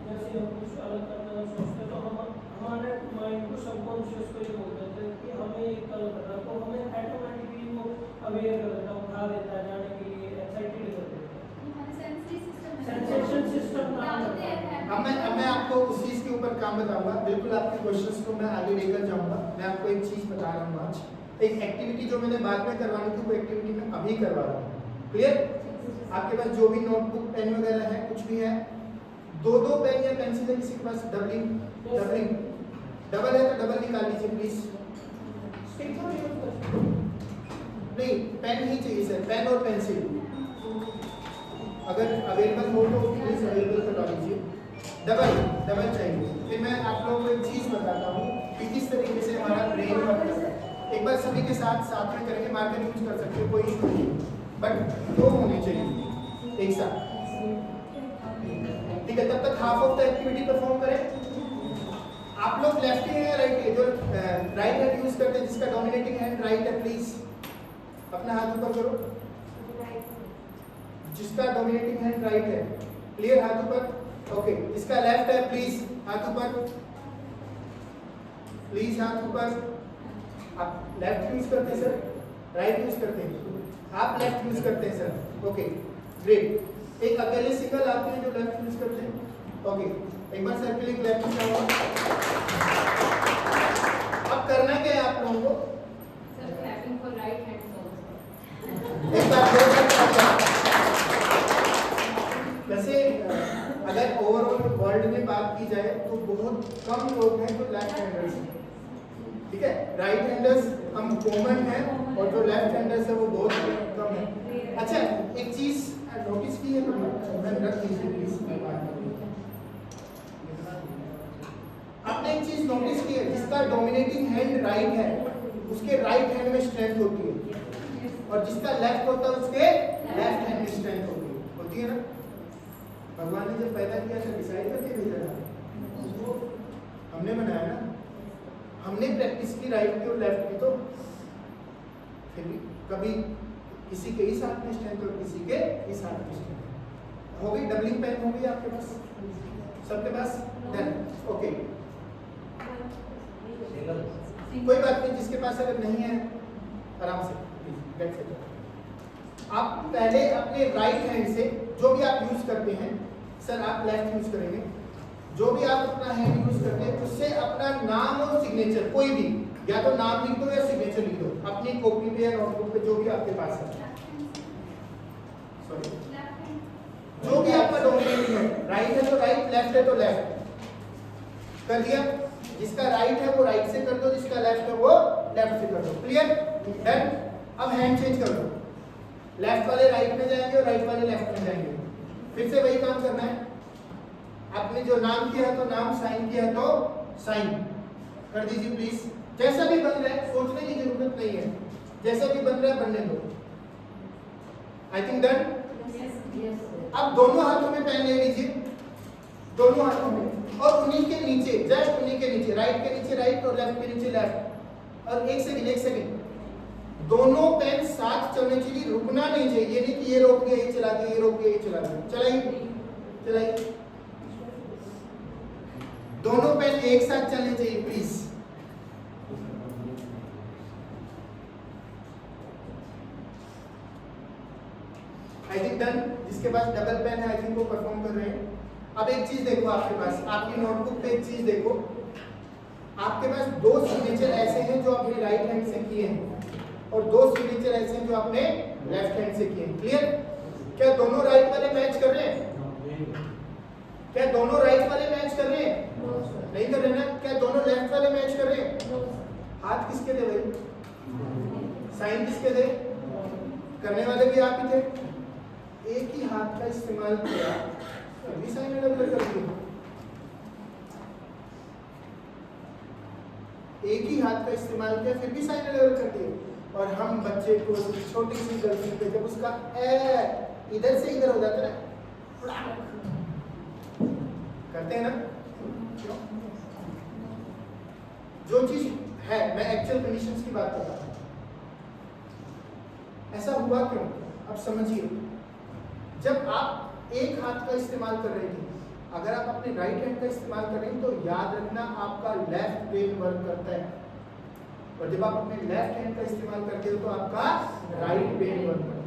जैसे हम कुछ अलग करने का सोचते तो हम हमारे माइंड को सबकॉन्शियस को ये बोल देते हैं कि हमें ये कल करना, तो हमें ऑटोमेटिकली वो अवेयर कर देता है, उठा देता है, जाने के लिए एक्साइटेड कर देता है। सेंसेशन सिस्टम काम करता है। अब मैं आपको उस चीज के ऊपर काम बताऊंगा, बिल्कुल आपके क्वेश्चंस को मैं आगे लेकर जाऊंगा। मैं आपको एक चीज बता रहा हूँ आज, एक एक्टिविटी जो मैंने बाद में करवानी थी वो एक्टिविटी मैं अभी करवा रहा हूँ। क्लियर? आपके पास जो भी नोटबुक, पेन वगैरह है, कुछ भी है, 2-2 पेन या पेंसिल है, किसी के पास डबल है तो डबल निकाल लीजिए प्लीज। नहीं, पेन ही चाहिए सर, पेन और पेंसिल अगर अवेलेबल हो तो प्लीज अवेलेबल करवा लीजिए। डबल चाहिए। फिर मैं आप लोगों को एक चीज बताता हूँ कि किस तरीके से हमारा ब्रेन वर्क करता है। एक बार सभी के साथ में करेंगे, मार्कर यूज कर सकते हो, कोई इशू नहीं, बट 2 होने चाहिए। एक साथ, ठीक है। तब तक half of the activity perform करें। आप लोग लेफ्टी है या राइट है? जो राइट हैंड यूज करते हैं, जिसका डोमिनेटिंग हैंड राइट है, प्लीज अपना हाथ ऊपर करो। जिसका डोमिनेटिंग हैंड राइट है, क्लियर, हाथ ऊपर। ओके, जिसका लेफ्ट है प्लीज हाथ ऊपर, प्लीज हाथ ऊपर। आप लेफ्ट यूज करते हैं सर, राइट यूज करते हैं? आप लेफ्ट यूज करते हैं सर, ओके ग्रेट। एक अकेले सिंगल आते हैं जो लेफ्ट यूज करते हैं, ओके। एक बार सर के लिए क्लैप कीजिए। अब करना क्या है आप लोगों को? Sir, clapping for right hands also. एक बार वैसे अगर ओवरऑल वर्ल्ड में बात की जाए तो बहुत कम लोग हैं जो लेफ्ट हैंडर्स हैं, ठीक है। राइट हैंडर्स हम कॉमन हैं और जो लेफ्ट हैंडर्स है वो बहुत कम है। अच्छा, एक चीज नोटिस की है तो रख दीजिए प्लीज। आपने एक चीज नोटिस की है, जिसका डोमिनेटिंग हैंड राइट है उसके राइट हैंड में स्ट्रेंथ होती है, और जिसका लेफ्ट होता है उसके लेफ्ट हैंड में स्ट्रेंथ होती है ना। भगवान ने जब पैदा किया था डिसाइड करके भेजा था, हमने बनाया ना, हमने प्रैक्टिस की राइट की और लेफ्ट की, तो फिर भी कभी किसी के इस हाथ में स्ट्रेंथ और किसी के इस हाथ में स्ट्रेंथ हो गई। डबलिंग पेन हो गई आपके पास, सबके पास, डन, ओके। कोई बात नहीं, जिसके पास अगर नहीं है आराम से बैठ सकते। आप पहले अपने राइट हैंड से जो भी आप यूज करते हैं, सर आप लेफ्ट यूज करेंगे, जो भी आप अपना हैंड यूज करते हैं उससे अपना नाम और सिग्नेचर, कोई भी, या तो नाम लिख दो या सिग्नेचर लिख दो अपनी कॉपी पे या नोटबुक पे, जो भी आपके पास है। सॉरी, जो भी आपका डोमिनेटिंग है, राइट है तो राइट, लेफ्ट है तो लेफ्ट कर दिया। जिसका राइट है वो राइट से कर दो, जिसका लेफ्ट है वो लेफ्ट से कर दो, क्लियर, डन। अब हैंड चेंज कर दो, लेफ्ट वाले राइट में जाएंगे और राइट वाले लेफ्ट में जाएंगे। फिर से वही काम करना है। आपने जो नाम किया है तो नाम, साइन किया है तो साइन कर दीजिए प्लीज। जैसा भी बन रहा है, सोचने की जरूरत नहीं है, जैसा भी बन रहा है बनने दो। I think done. अब दोनों हाथों में पेन ले लीजिए, दोनों हाथों में, और उन्हीं के नीचे, जस्ट उन्हीं के नीचे, राइट के नीचे राइट और लेफ्ट के नीचे लेफ्ट। और एक सेकंड, दोनों पेन साथ चलने के लिए, रुकना नहीं चाहिए। ये नहीं कि ये रोक दिया ये चला दिया, ये रोक दिया ये चला दिया, चलाइए। दोनों पेन एक साथ चलने चाहिए प्लीज। I think done. जिसके पास डबल पेन है आई थिंक वो परफॉर्म कर रहे हैं। अब एक चीज देखो आपके पास, आपकी नोटबुक पे एक चीज देखो, आपके पास दो सिग्नेचर ऐसे हैं जो आपने राइट हैंड से किए हैं और दो सिग्नेचर ऐसे हैं जो आपने लेफ्ट हैंड से किए हैं, क्लियर। क्या दोनों राइट वाले मैच कर रहे हैं? क्या दोनों राइट वाले मैच कर रहे हैं? नहीं कर रहे ना। क्या दोनों लेफ्ट वाले मैच कर रहे हैं? हाथ किसके दे भाई? साइन किसके दे? करने वाले भी आप ही थे। एक ही हाथ का इस्तेमाल किया, भी साइन अलग अलग कर दिया। एक ही हाथ का इस्तेमाल किया फिर भी साइन अलग अलग कर दिए। और हम बच्चे को छोटी सी गलती पे जब उसका ए इधर से इधर हो जाता है करते हैं ना, क्यों? जो चीज है, मैं एक्चुअल कंडीशंस की बात कर रहा हूं, ऐसा हुआ क्यों? अब समझिए, जब आप एक हाथ का इस्तेमाल कर रहे थे, अगर आप अपने राइट हैंड का इस्तेमाल कर रहे हैं तो याद रखना आपका लेफ्ट ब्रेन वर्क करता है, और जब आप अपने लेफ्ट हैंड का इस्तेमाल करते हो तो आपका राइट ब्रेन वर्क करता है।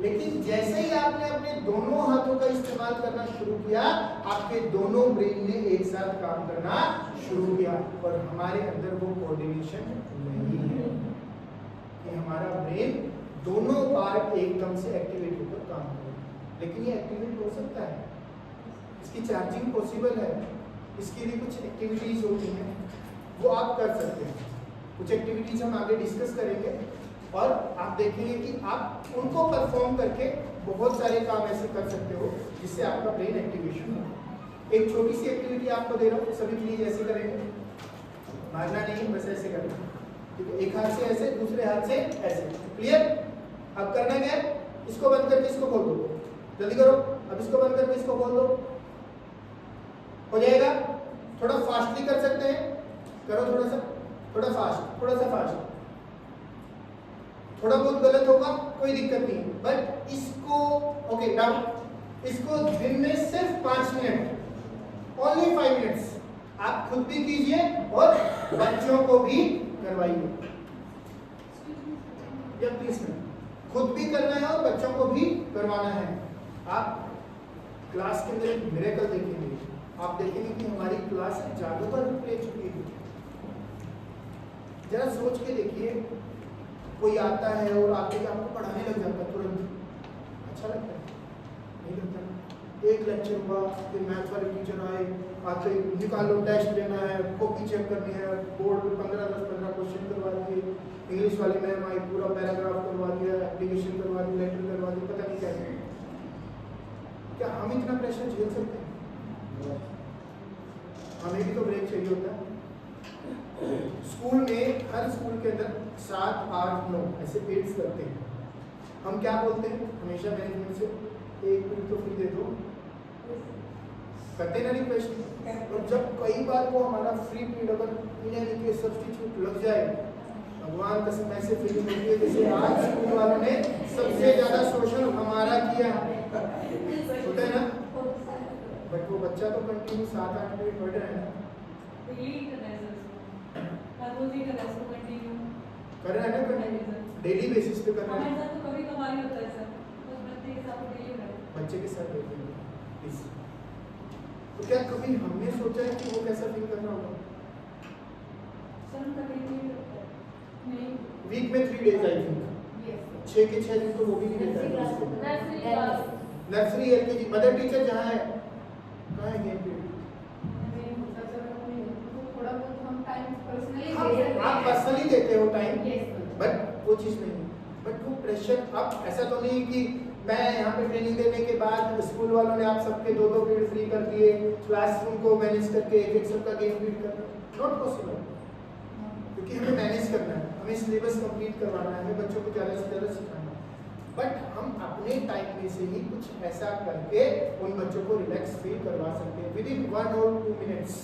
लेकिन जैसे ही आपने अपने दोनों हाथों का इस्तेमाल करना शुरू किया, आपके दोनों ब्रेन ने एक साथ काम करना शुरू किया, और हमारे अंदर वो कोऑर्डिनेशन नहीं है कि हमारा ब्रेन दोनों पार्ट एकदम से एक्टिवेट होकर काम करे। लेकिन ये एक्टिवेट हो सकता है, इसकी चार्जिंग पॉसिबल है, इसके लिए कुछ एक्टिविटीज होती हैं वो आप कर सकते हैं। कुछ एक्टिविटीज हम आगे डिस्कस करेंगे और आप देखेंगे कि आप उनको परफॉर्म करके बहुत सारे काम ऐसे कर सकते हो जिससे आपका ब्रेन एक्टिवेशन हो। एक छोटी सी एक्टिविटी आपको दे रहा हूँ, सभी प्लीज ऐसे करेंगे, मारना नहीं, बस ऐसे करना, ठीक है। एक हाथ से ऐसे, दूसरे हाथ से ऐसे, क्लियर। अब करना क्या है, इसको बंद करके इसको खोल दो, जल्दी करो, अब इसको बंद करके इसको खोल दो, हो जाएगा। थोड़ा फास्टली कर सकते हैं, करो थोड़ा फास्ट, थोड़ा सा फास्ट, थोड़ा बहुत गलत होगा कोई दिक्कत नहीं, बट इसको ओके डाउन, इसको दिन में सिर्फ 5 मिनट, ओनली 5 मिनट्स आप खुद भी कीजिए और बच्चों को भी करवाइए। या प्लीज खुद भी करना है और बच्चों को भी करवाना है। आप क्लास के अंदर एक मिरेकल देखेंगे, आप देखेंगे कि हमारी क्लास जादू पर ले चुकी है। जरा सोच के देखिए, कोई आता है और आके आपको पढ़ाने लग जाता है तुरंत, अच्छा लगता है? नहीं लगता। एक लेक्चर हुआ, फिर मैथ वाले टीचर आए, आके निकालो टेस्ट लेना है, कॉपी चेक करनी है, बोर्ड में 15 क्वेश्चन करवा दिए, इंग्लिश वाली मैम आई, पूरा पैराग्राफ करवा दिया, एप्लीकेशन करवा दी, लेटर करवा दी, पता नहीं क्या है। क्या हम इतना प्रेशर झेल सकते हैं? हमें भी तो ब्रेक चाहिए होता है। स्कूल में, हर स्कूल के अंदर 7, 8, 9 ऐसे पीरियड्स लगते हैं। हम क्या बोलते हैं हमेशा मैनेजमेंट से, एक पीरियड तो फ्री दे दो, करते ना रिक्वेस्ट। और जब कई बार वो हमारा फ्री पीरियड अगर यानी कि सब्स्टिट्यूट लग जाए, भगवान कसम ऐसे फीलिंग होती है जैसे आज स्कूल वालों ने सबसे ज्यादा शोषण हमारा किया, होता है ना। बट वो बच्चा तो कंटिन्यू 7-8 मिनट पढ़ रहा है ना, कर रहा है ना, डेली बेसिस पे कर रहा है, बच्चे के साथ रहते हैं। तो क्या कभी हमने सोचा है कि वो कैसा फील करना होगा? वीक में 3 डेज आई थिंक, 6 के 6 दिन तो वो भी नहीं देता है। नर्सरी LKG मदर टीचर जहाँ है, कहाँ है गेम पीरियड? आप पर्सनली देते हो टाइम, बट वो चीज़ नहीं, बट वो प्रेशर। अब ऐसा तो नहीं कि मैं यहाँ पे ट्रेनिंग देने के बाद स्कूल वालों ने आप सबके 2-2 पीरियड फ्री कर दिए, क्लासरूम को मैनेज करके एक सबका गेम पीरियड करना, नॉट पॉसिबल। क्योंकि हमें मैनेज करना है, हमें सिलेबस कंप्लीट करवाना है, हमें बच्चों को ज़्यादा से ज़्यादा सिखाना है। बट हम अपने टाइम में से ही कुछ ऐसा करके उन बच्चों को रिलैक्स फील करवा सकते हैं। विद इन 1 और 2 मिनट्स,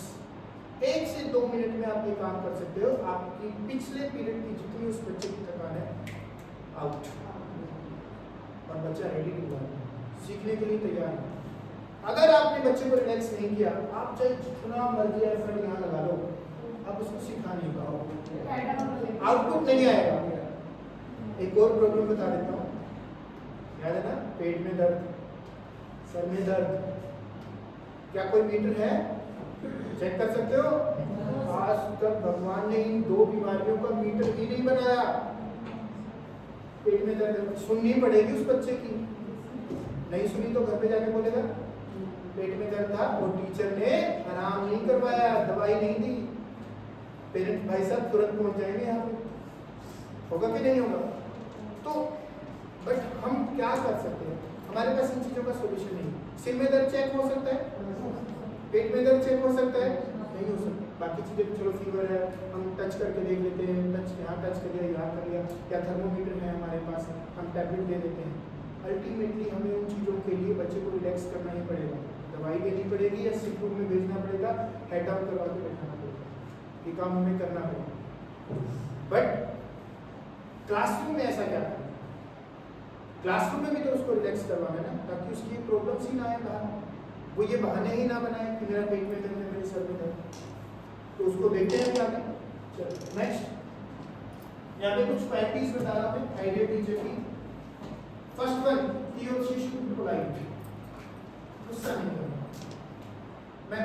1 से 2 मिनट में आप ये काम कर सकते हो। आपकी पिछले पीरियड की जितनी उस बच्चे की थकान है, आउट, और बच्चा रेडी टू लर्न, सीखने के लिए तैयार है। अगर आपने बच्चे को रिलैक्स नहीं किया, आप चाहे जितना मर्जी एफर्ट यहाँ लगा लो, आप उसको सिखा नहीं पाओगे, आउटपुट नहीं आएगा। एक और प्रॉब्लम बता देता हूँ, याद है ना, पेट में दर्द, सर में दर्द, क्या कोई मीटर है? चेक कर सकते हो? आज तक भगवान ने इन 2 बीमारियों का मीटर ही नहीं बनाया। पेट में दर्द सुननी पड़ेगी उस बच्चे की, नहीं सुनी तो घर पे जाके बोलेगा पेट में दर्द था और टीचर ने आराम नहीं करवाया, दवाई नहीं दी, पेरेंट भाई साहब तुरंत पहुंच जाएंगे यहाँ पे, होगा कि नहीं होगा? तो बट हम क्या कर सकते हैं? हमारे पास इन चीज़ों का सोल्यूशन नहीं। सिर में दर्द चेक हो सकता है, पेट में दर्द चेक हो सकता है, नहीं हो सकता। बाकी चीज़ें चलो फीवर है, हम टच करके देख लेते हैं, टच यहाँ टच कर लिया, यहाँ कर लिया, या थर्मोमीटर है हमारे पास, हम टैबलेट दे देते हैं। अल्टीमेटली हमें उन चीज़ों के लिए बच्चे को रिलैक्स करना ही पड़ेगा, दवाई देनी पड़ेगी या सिक रूम में भेजना पड़ेगा, हेड डाउन करवा के बैठाना पड़ेगा, ये काम हमें करना पड़ेगा। बट क्लासरूम में ऐसा क्या करें? क्लासरूम में भी तो उसको रिलैक्स करवाना है ना, ताकि उसकी प्रॉब्लम्स ही ना आए बाहर, वो ये बहाने ही ना बनाए कि मेरा पेट में दर्द है, मेरे सर में दर्द। तो उसको देखते हैं क्या करें। चलो नेक्स्ट, यहाँ पे कुछ क्वालिटीज बता रहा हूँ आइडियल टीचर की। फर्स्ट वन, ही और शी शुड बी पोलाइट, गुस्सा नहीं करना। मैं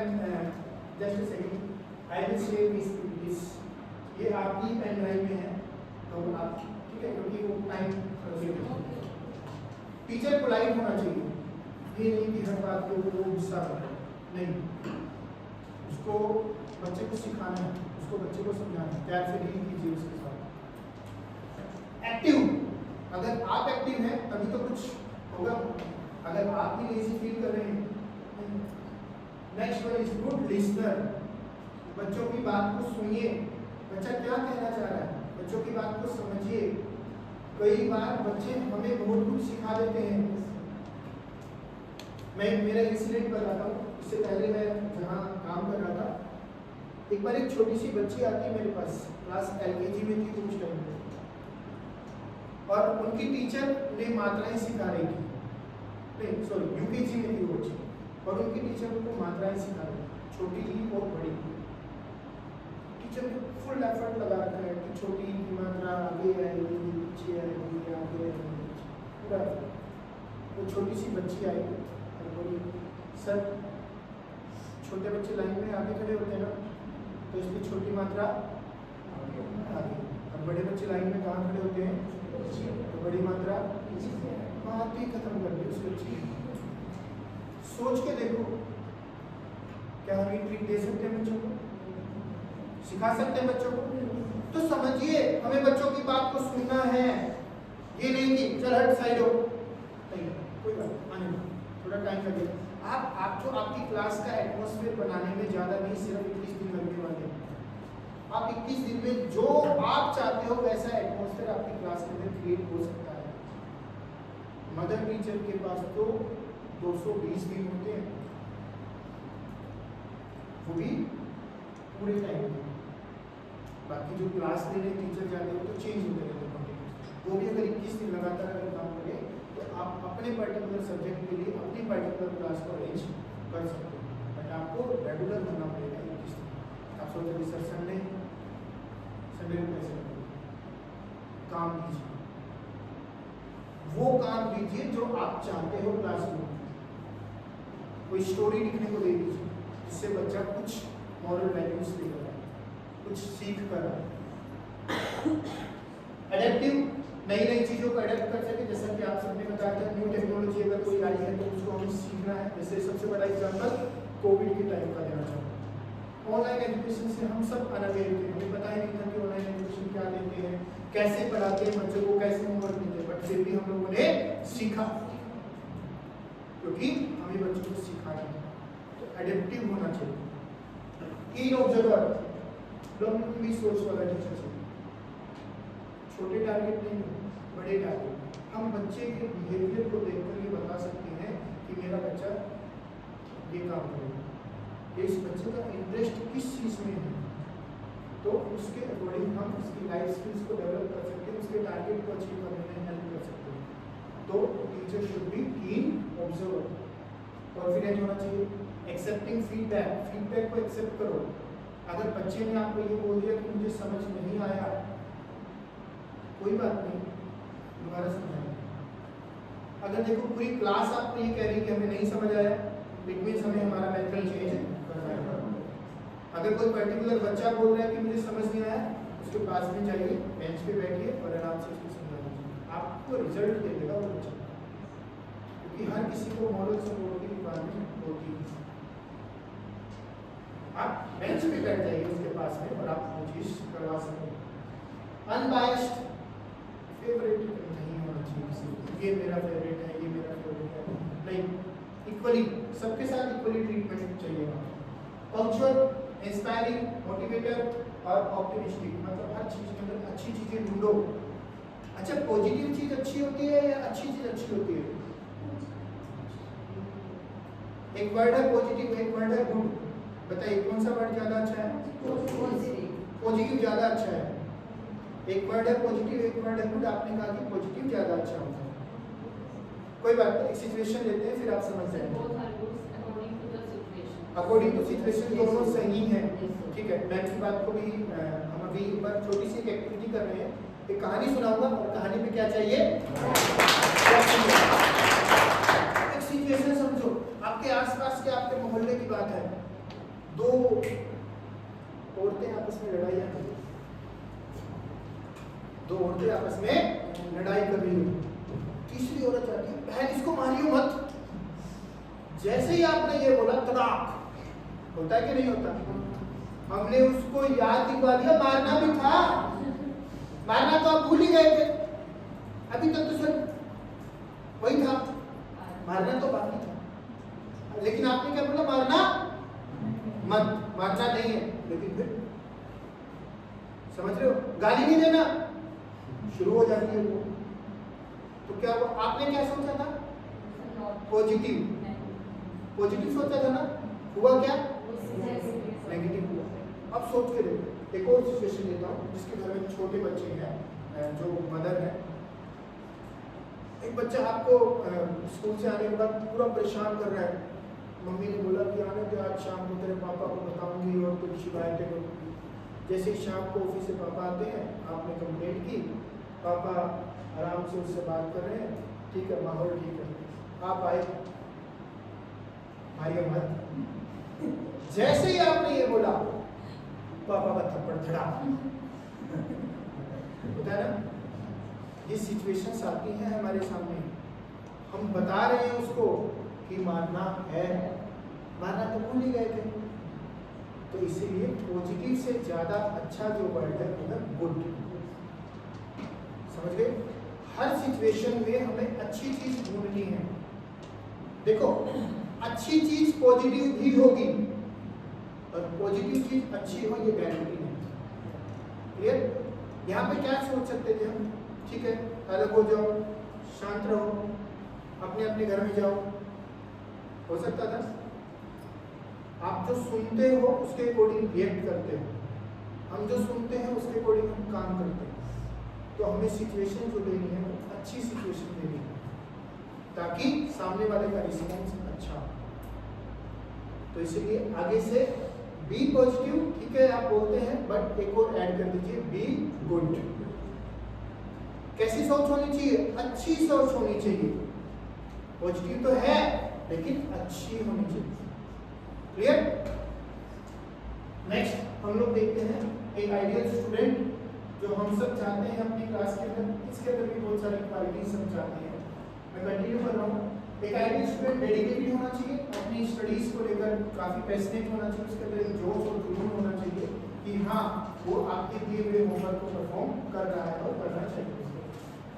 just a second, I will say this, ये आपकी पेन ड्राइव में है, तो आप ठीक है, क्योंकि वो टाइम टीचर पोलाइट होना चाहिए, ये नहीं कि हर बात पे वो गुस्सा करे, नहीं, उसको बच्चे को सिखाना है, उसको बच्चे को समझाना है, प्यार से डील कीजिए उसके साथ। एक्टिव, अगर आप एक्टिव हैं तभी तो कुछ होगा, अगर आप भी लेजी फील कर रहे हैं। Next one is good listener, बच्चों की बात को सुनिए, बच्चा क्या कहना चाह रहा है, बच्चों की बात को समझिए। कई बार बच्चे हमें बहुत कुछ सिखा देते हैं, मैं मेरा इंसिडेंट बताता हूँ। इससे पहले मैं जहाँ काम कर रहा था, एक बार एक छोटी सी बच्ची आती है मेरे पास, क्लास LKG में थी उस टाइम पे, और उनकी टीचर ने मात्राएं सिखा रही थी, नहीं सॉरी UKG में थी वो बच्ची, और उनकी टीचर उनको मात्राएं सिखा रही थी, छोटी ही और बड़ी। टीचर ने फुल एफर्ट लगा रखा है कि छोटी की मात्रा आगे आएगी, पीछे आएगी, आगे आएगी, पूरा। वो छोटी सी बच्ची आई और बोली, सर छोटे बच्चे लाइन में आगे खड़े होते हैं ना, तो इसकी छोटी मात्रा आगे, और बड़े बच्चे लाइन में कहाँ खड़े होते हैं, तो बड़ी मात्रा बात ही खत्म कर दी उस बच्ची। सोच के देखो, क्या हम ये ट्रिक दे सकते हैं बच्चों को, सिखा सकते हैं बच्चों को? तो समझिए, हमें बच्चों की बात को सुनना है, ये नहीं कि चल हट साइड हो, नहीं, कोई बात आने दो, थोड़ा टाइम लगेगा। आप जो आपकी क्लास का एटमॉस्फेयर बनाने में ज़्यादा नहीं, सिर्फ 21 दिन लगने वाले हैं। आप 21 दिन में जो आप चाहते हो वैसा एटमॉस्फेयर आपकी क्लास के अंदर क्रिएट हो सकता है। मदर टीचर के पास तो 220 दिन होते हैं, वो भी पूरे टाइम में। बाकी जो क्लास लेने टीचर जाते हैं वो तो चेंज होते रहते हैं, वो भी अगर 21 दिन लगातार अगर काम करें तो आप अपने पर्टिकुलर सब्जेक्ट के लिए अपनी पर्टिकुलर क्लास को अरेंज कर सकते हो, बट आपको रेगुलर करना पड़ेगा 21 दिन। आप सोचते हैं सर संडे को कैसे करेंगे? काम कीजिए, वो काम कीजिए जो आप चाहते हो क्लासरूम में। कोई स्टोरी लिखने को दे दीजिए जिससे बच्चा कुछ मॉरल वैल्यूज लेकर आए, कुछ सीख कर आए। एडेप्टिव, नई नई चीज़ों को एडेप्ट कर सके, जैसा कि आप सबने बताया था, न्यू टेक्नोलॉजी अगर कोई आई है तो उसको हमें सीखना है। जैसे सबसे बड़ा एग्जाम्पल कोविड के टाइम का देना चाहूँगा। ऑनलाइन एजुकेशन से हम सब अनअवेयर थे, हमें पता ही नहीं था कि ऑनलाइन एजुकेशन क्या देते हैं, कैसे पढ़ाते हैं बच्चों को, कैसे होमवर्क देते हैं, बट फिर भी हम लोगों ने सीखा, क्योंकि हमें बच्चों को सिखाना है। तो एडेप्टिव होना चाहिए, कीन ऑब्जर्वर, लंबी सोच वाला टीचर चाहिए। छोटे टारगेट नहीं, बड़े टारगेट। हम बच्चे के बिहेवियर को देखकर ये बता सकते हैं कि मेरा बच्चा ये काम करेगा, इस बच्चे का इंटरेस्ट किस चीज़ में है, तो उसके अकॉर्डिंग हम उसकी लाइफ स्किल्स को डेवलप कर सकते हैं, उसके टारगेट को अचीव करने में हेल्प कर सकते हैं। तो टीचर शुड बी कीन ऑब्जर्वर, कॉन्फिडेंट होना चाहिए, एक्सेप्टिंग फीडबैक, फीडबैक को एक्सेप्ट करो। अगर बच्चे ने आपको ये बोल दिया कि मुझे समझ नहीं आया, कोई बात नहीं, दोबारा समझाएं। अगर देखो पूरी क्लास आपको ये कह रही है कि हमें नहीं समझ आया, इट मीन्स हमें हमारा मेथड चेंज करना है। अगर कोई पर्टिकुलर बच्चा बोल रहा है कि मुझे समझ नहीं आया, उसके पास में जाइए, बेंच पे बैठिए और आराम से उसको समझा दीजिए, आपको रिजल्ट दे देगा वो बच्चा। क्योंकि हर किसी को मॉरल सपोर्ट की रिक्वायरमेंट होती है। आप बेंच पे बैठ जाइए उसके पास में और आप वो चीज़ करवा सकते। अनबायस्ड, फेवरेट नहीं होना चाहिए किसी को, ये मेरा फेवरेट है, ये मेरा फेवरेट है, नहीं, इक्वली सबके साथ इक्वली ट्रीटमेंट चाहिए। पंक्चुअल, इंस्पायरिंग, मोटिवेटर और ऑप्टिमिस्टिक, मतलब हर चीज़ के अंदर अच्छी चीज़ें ढूंढो। अच्छा, पॉजिटिव चीज़ अच्छी होती है या अच्छी चीज़ अच्छी होती है? एक वर्ड है पॉजिटिव, एक वर्ड है गुड, बताइए कौन सा वर्ड ज़्यादा अच्छा है? पॉजिटिव ज़्यादा अच्छा है। एक वर्ड है पॉजिटिव, एक वर्ड है गुड, आपने कहा कि पॉजिटिव ज़्यादा अच्छा होता है। कोई बात नहीं, एक सिचुएशन लेते हैं फिर आप समझ जाएंगे। अकॉर्डिंग टू सिचुएशन दोनों सही हैं, ठीक है। मैं की बात को भी हम अभी एक बार छोटी सी एक एक्टिविटी कर रहे हैं, एक कहानी सुनाऊंगा और कहानी में क्या चाहिए, एक सिचुएशन समझो, आपके आसपास के आपके मोहल्ले की बात है। दो औरतें आपस में लड़ाई कर रही, दो औरतें आपस में लड़ाई कर रही है। तीसरी औरत आती है, बहन इसको मारियो मत। जैसे ही आपने ये बोला, तड़ाक, होता है कि नहीं होता? हमने उसको याद दिलवा दिया, मारना भी था, मारना तो आप भूल ही गए थे, अभी तक तो सर वही था, मारना तो बाकी था। लेकिन आपने क्या बोला, मारना मत, मारना नहीं है। लेकिन फिर समझ रहे हो, गाली नहीं देना शुरू हो जाती है वो। तो क्या वो आपने क्या सोचा था? पॉजिटिव, पॉजिटिव सोचा था ना, हुआ क्या? नेगेटिव हुआ। अब सोच के देखो, एक और सिचुएशन लेता हूँ जिसके घर में छोटे बच्चे हैं, जो मदर है। एक बच्चा आपको स्कूल से आने के बाद पूरा परेशान कर रहा है, मम्मी ने बोला कि आने दे, आज शाम को तेरे पापा को बताऊंगी और कुछ शिकायतें करूंगी। जैसे ही शाम को ऑफिस से पापा आते हैं, आपने कंप्लेंट की, पापा आराम से उससे बात कर रहे हैं, ठीक है, माहौल ठीक है, आप आए, मारिए मत। जैसे ही आपने ये बोला, पापा का थप्पड़ धड़ा। होता है ना, ये सिचुएशंस आती हैं हमारे सामने, हम बता रहे हैं उसको कि मारना है, मारना तो भूल ही गए थे। तो इसीलिए पॉजिटिव से ज्यादा अच्छा जो वर्ड है वो है गुड। समझ गए? हर सिचुएशन में हमें अच्छी चीज ढूंढनी है। देखो, अच्छी चीज पॉजिटिव भी होगी और पॉजिटिव चीज अच्छी हो ये गारंटी नहीं। क्लियर? यहाँ पे क्या सोच सकते थे हम, ठीक है, अलग हो जाओ, शांत रहो, अपने अपने घर में जाओ, हो सकता था। आप जो सुनते हो उसके अकॉर्डिंग रिएक्ट करते हो, हम जो सुनते हैं उसके अकॉर्डिंग हम काम करते हैं। तो हमें सिचुएशन जो लेनी है वो अच्छी सिचुएशन लेनी है ताकि सामने वाले का रिस्पॉन्स अच्छा हो। तो इसीलिए आगे से बी पॉजिटिव, ठीक है आप बोलते हैं, बट एक और ऐड कर दीजिए, बी गुड। कैसी सोच होनी चाहिए? अच्छी सोच होनी चाहिए। पॉजिटिव तो है लेकिन अच्छी होनी चाहिए। क्लियर? नेक्स्ट हम लोग देखते हैं एक आइडियल स्टूडेंट जो हम सब चाहते हैं अपनी क्लास के अंदर। इसके अंदर भी बहुत सारी क्वालिटीज हम चाहते हैं। मैं कंटिन्यू कर रहा हूँ। एक आइडियल स्टूडेंट डेडिकेटेड होना चाहिए, अपनी स्टडीज को लेकर काफी पैशनेट होना चाहिए, उसके अंदर एक जोश और जुनून होना चाहिए कि हाँ वो आपके दिए हुए होमवर्क को परफॉर्म कर रहा है और करना चाहिए।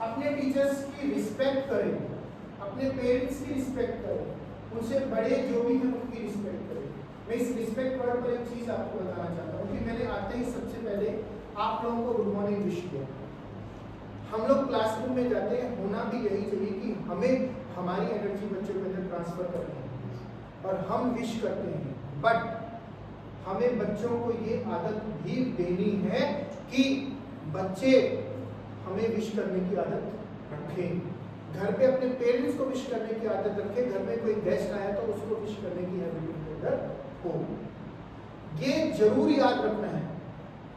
अपने टीचर्स की रिस्पेक्ट करें, अपने पेरेंट्स की रिस्पेक्ट करें, उनसे बड़े जो भी हैं उनकी रिस्पेक्ट करें। मैं इस रिस्पेक्ट वर्ड पर एक चीज आपको बताना चाहता हूँ कि मैंने आते ही सबसे पहले आप लोगों को गुड मॉर्निंग विश किया। हम लोग क्लासरूम में जाते हैं, होना भी यही चाहिए कि हमें हमारी एनर्जी बच्चों के अंदर ट्रांसफर करनी है और हम विश करते हैं, बट हमें बच्चों को ये आदत भी देनी है कि बच्चे हमें विश करने की आदत रखें। घर पे अपने पेरेंट्स को विश करने की आदत रखें। घर में कोई गेस्ट आया तो उसको विश करने की हैबिट उनके अंदर हो। ये जरूर याद रखना है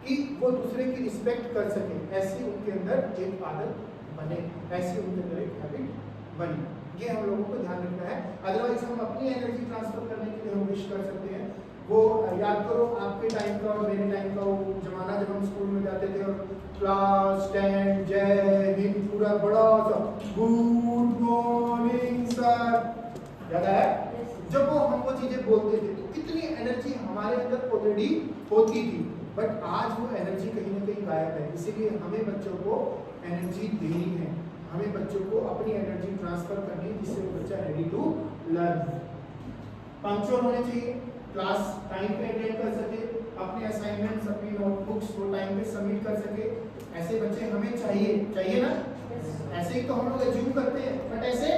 कि वो दूसरे की रिस्पेक्ट कर सके, ऐसी उनके अंदर एक आदत बने, ऐसी उनके अंदर एक हैबिट बने। ये हम लोगों को ध्यान रखना है। अदरवाइज हम अपनी एनर्जी ट्रांसफर करने के लिए हम विश कर सकते हैं। वो याद करो आपके टाइम का और मेरे टाइम का वो जमाना जब हम स्कूल में जाते थे और क्लास 10 जय हिंद पूरा बड़ा सा गुड मॉर्निंग सर, याद है? जब वो हम वो चीजें बोलते थे तो कितनी एनर्जी हमारे अंदर ऑलरेडी होती थी, बट आज वो एनर्जी कहीं ना कहीं गायब है। इसीलिए हमें बच्चों को एनर्जी देनी है, हमें बच्चों को अपनी एनर्जी ट्रांसफर करनी है जिससे वो बच्चा रेडी टू लर्न। पंक्चुअल होने चाहिए, क्लास टाइम पे अटेंड कर सके, अपने असाइनमेंट्स अपनी नोटबुक्स वो टाइम पे सबमिट कर सके। ऐसे बच्चे हमें चाहिए ना? ऐसे ही तो हम लोग एज्यूम करते हैं, बट ऐसे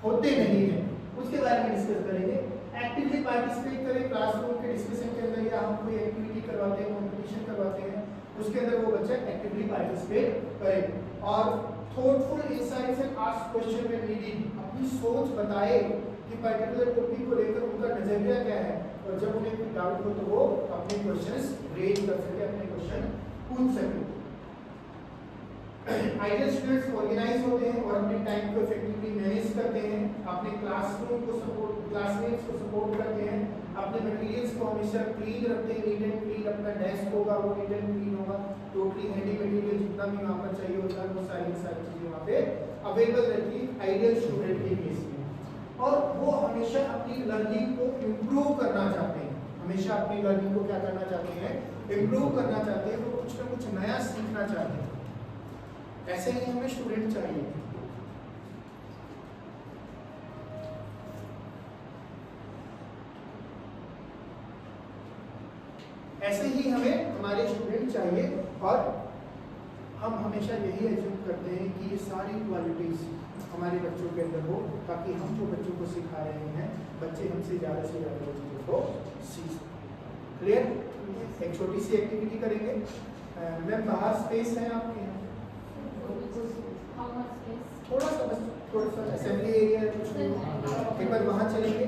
होते नहीं हैं। उसके बारे में डिस्कस करेंगे। एक्टिवली पार्टिसिपेट करें क्लासरूम के डिस्कशन के अंदर, या हम कोई एक्टिविटी करवाते हैं, कॉम्पिटिशन करवाते हैं, उसके अंदर वो बच्चा एक्टिवली पार्टिसिपेट करे और thoughtful insights and ask question when needed, अपनी सोच बताए कि पर्टिकुलर टॉपिक को लेकर उनका नजरिया क्या है, और जब उन्हें कोई डाउट हो तो वो अपने क्वेश्चंस रेज कर सके, अपने क्वेश्चन पूछ सके। आइडियल स्टूडेंट्स ऑर्गेनाइज होते हैं और अपने टाइम को इफेक्टिवली मैनेज करते हैं, अपने क्लासरूम को सपोर्ट, क्लासमेट्स को सपोर्ट करते हैं, अपने मटेरियल्स को हमेशा क्लीन रखते हैं, नीट एंड क्लीन। अपना डेस्क होगा वो नीट एंड क्लीन होगा, टोटली हैंडी मटेरियल जितना भी वहाँ पर चाहिए होता है वो सारी चीजें वहाँ पे अवेलेबल रहती है आइडियल स्टूडेंट के केस में। और वो हमेशा अपनी लर्निंग को इम्प्रूव करना चाहते हैं, हमेशा अपनी लर्निंग को क्या करना चाहते हैं? इम्प्रूव करना चाहते हैं, वो कुछ ना कुछ नया सीखना चाहते हैं। ऐसे ही हमें स्टूडेंट चाहिए। ऐसे ही हमें हमारे स्टूडेंट चाहिए और हम हमेशा यही एज्यूम करते हैं कि ये सारी क्वालिटीज़ हमारे बच्चों के अंदर हो, ताकि हम जो बच्चों को सिखा रहे हैं बच्चे हमसे ज़्यादा से ज़्यादा चीज़ों को सीख सकें। क्लियर? एक छोटी सी एक्टिविटी करेंगे। मैम बाहर स्पेस है आपके यहाँ? How much space? थोड़ा सा बस, थोड़ा सा असेंबली एरिया है कुछ नहीं। एक बार वहाँ चलेंगे।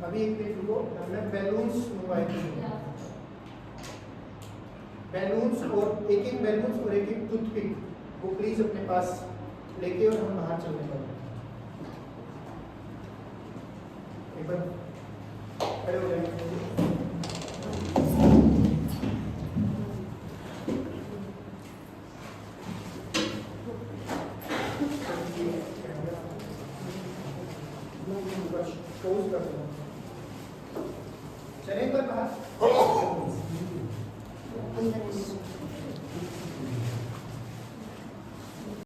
अभी एक मिनट रुको, मैं बैलून्स मंगवाई थी। Yeah. बैलून्स और एक बैलून्स और एक टूथपिक वो प्लीज अपने पास लेके और हम बाहर चलने वाले हैं। एक बार खड़े हो जाएंगे। क्लोज कर दो। चलें एक बार बाहर।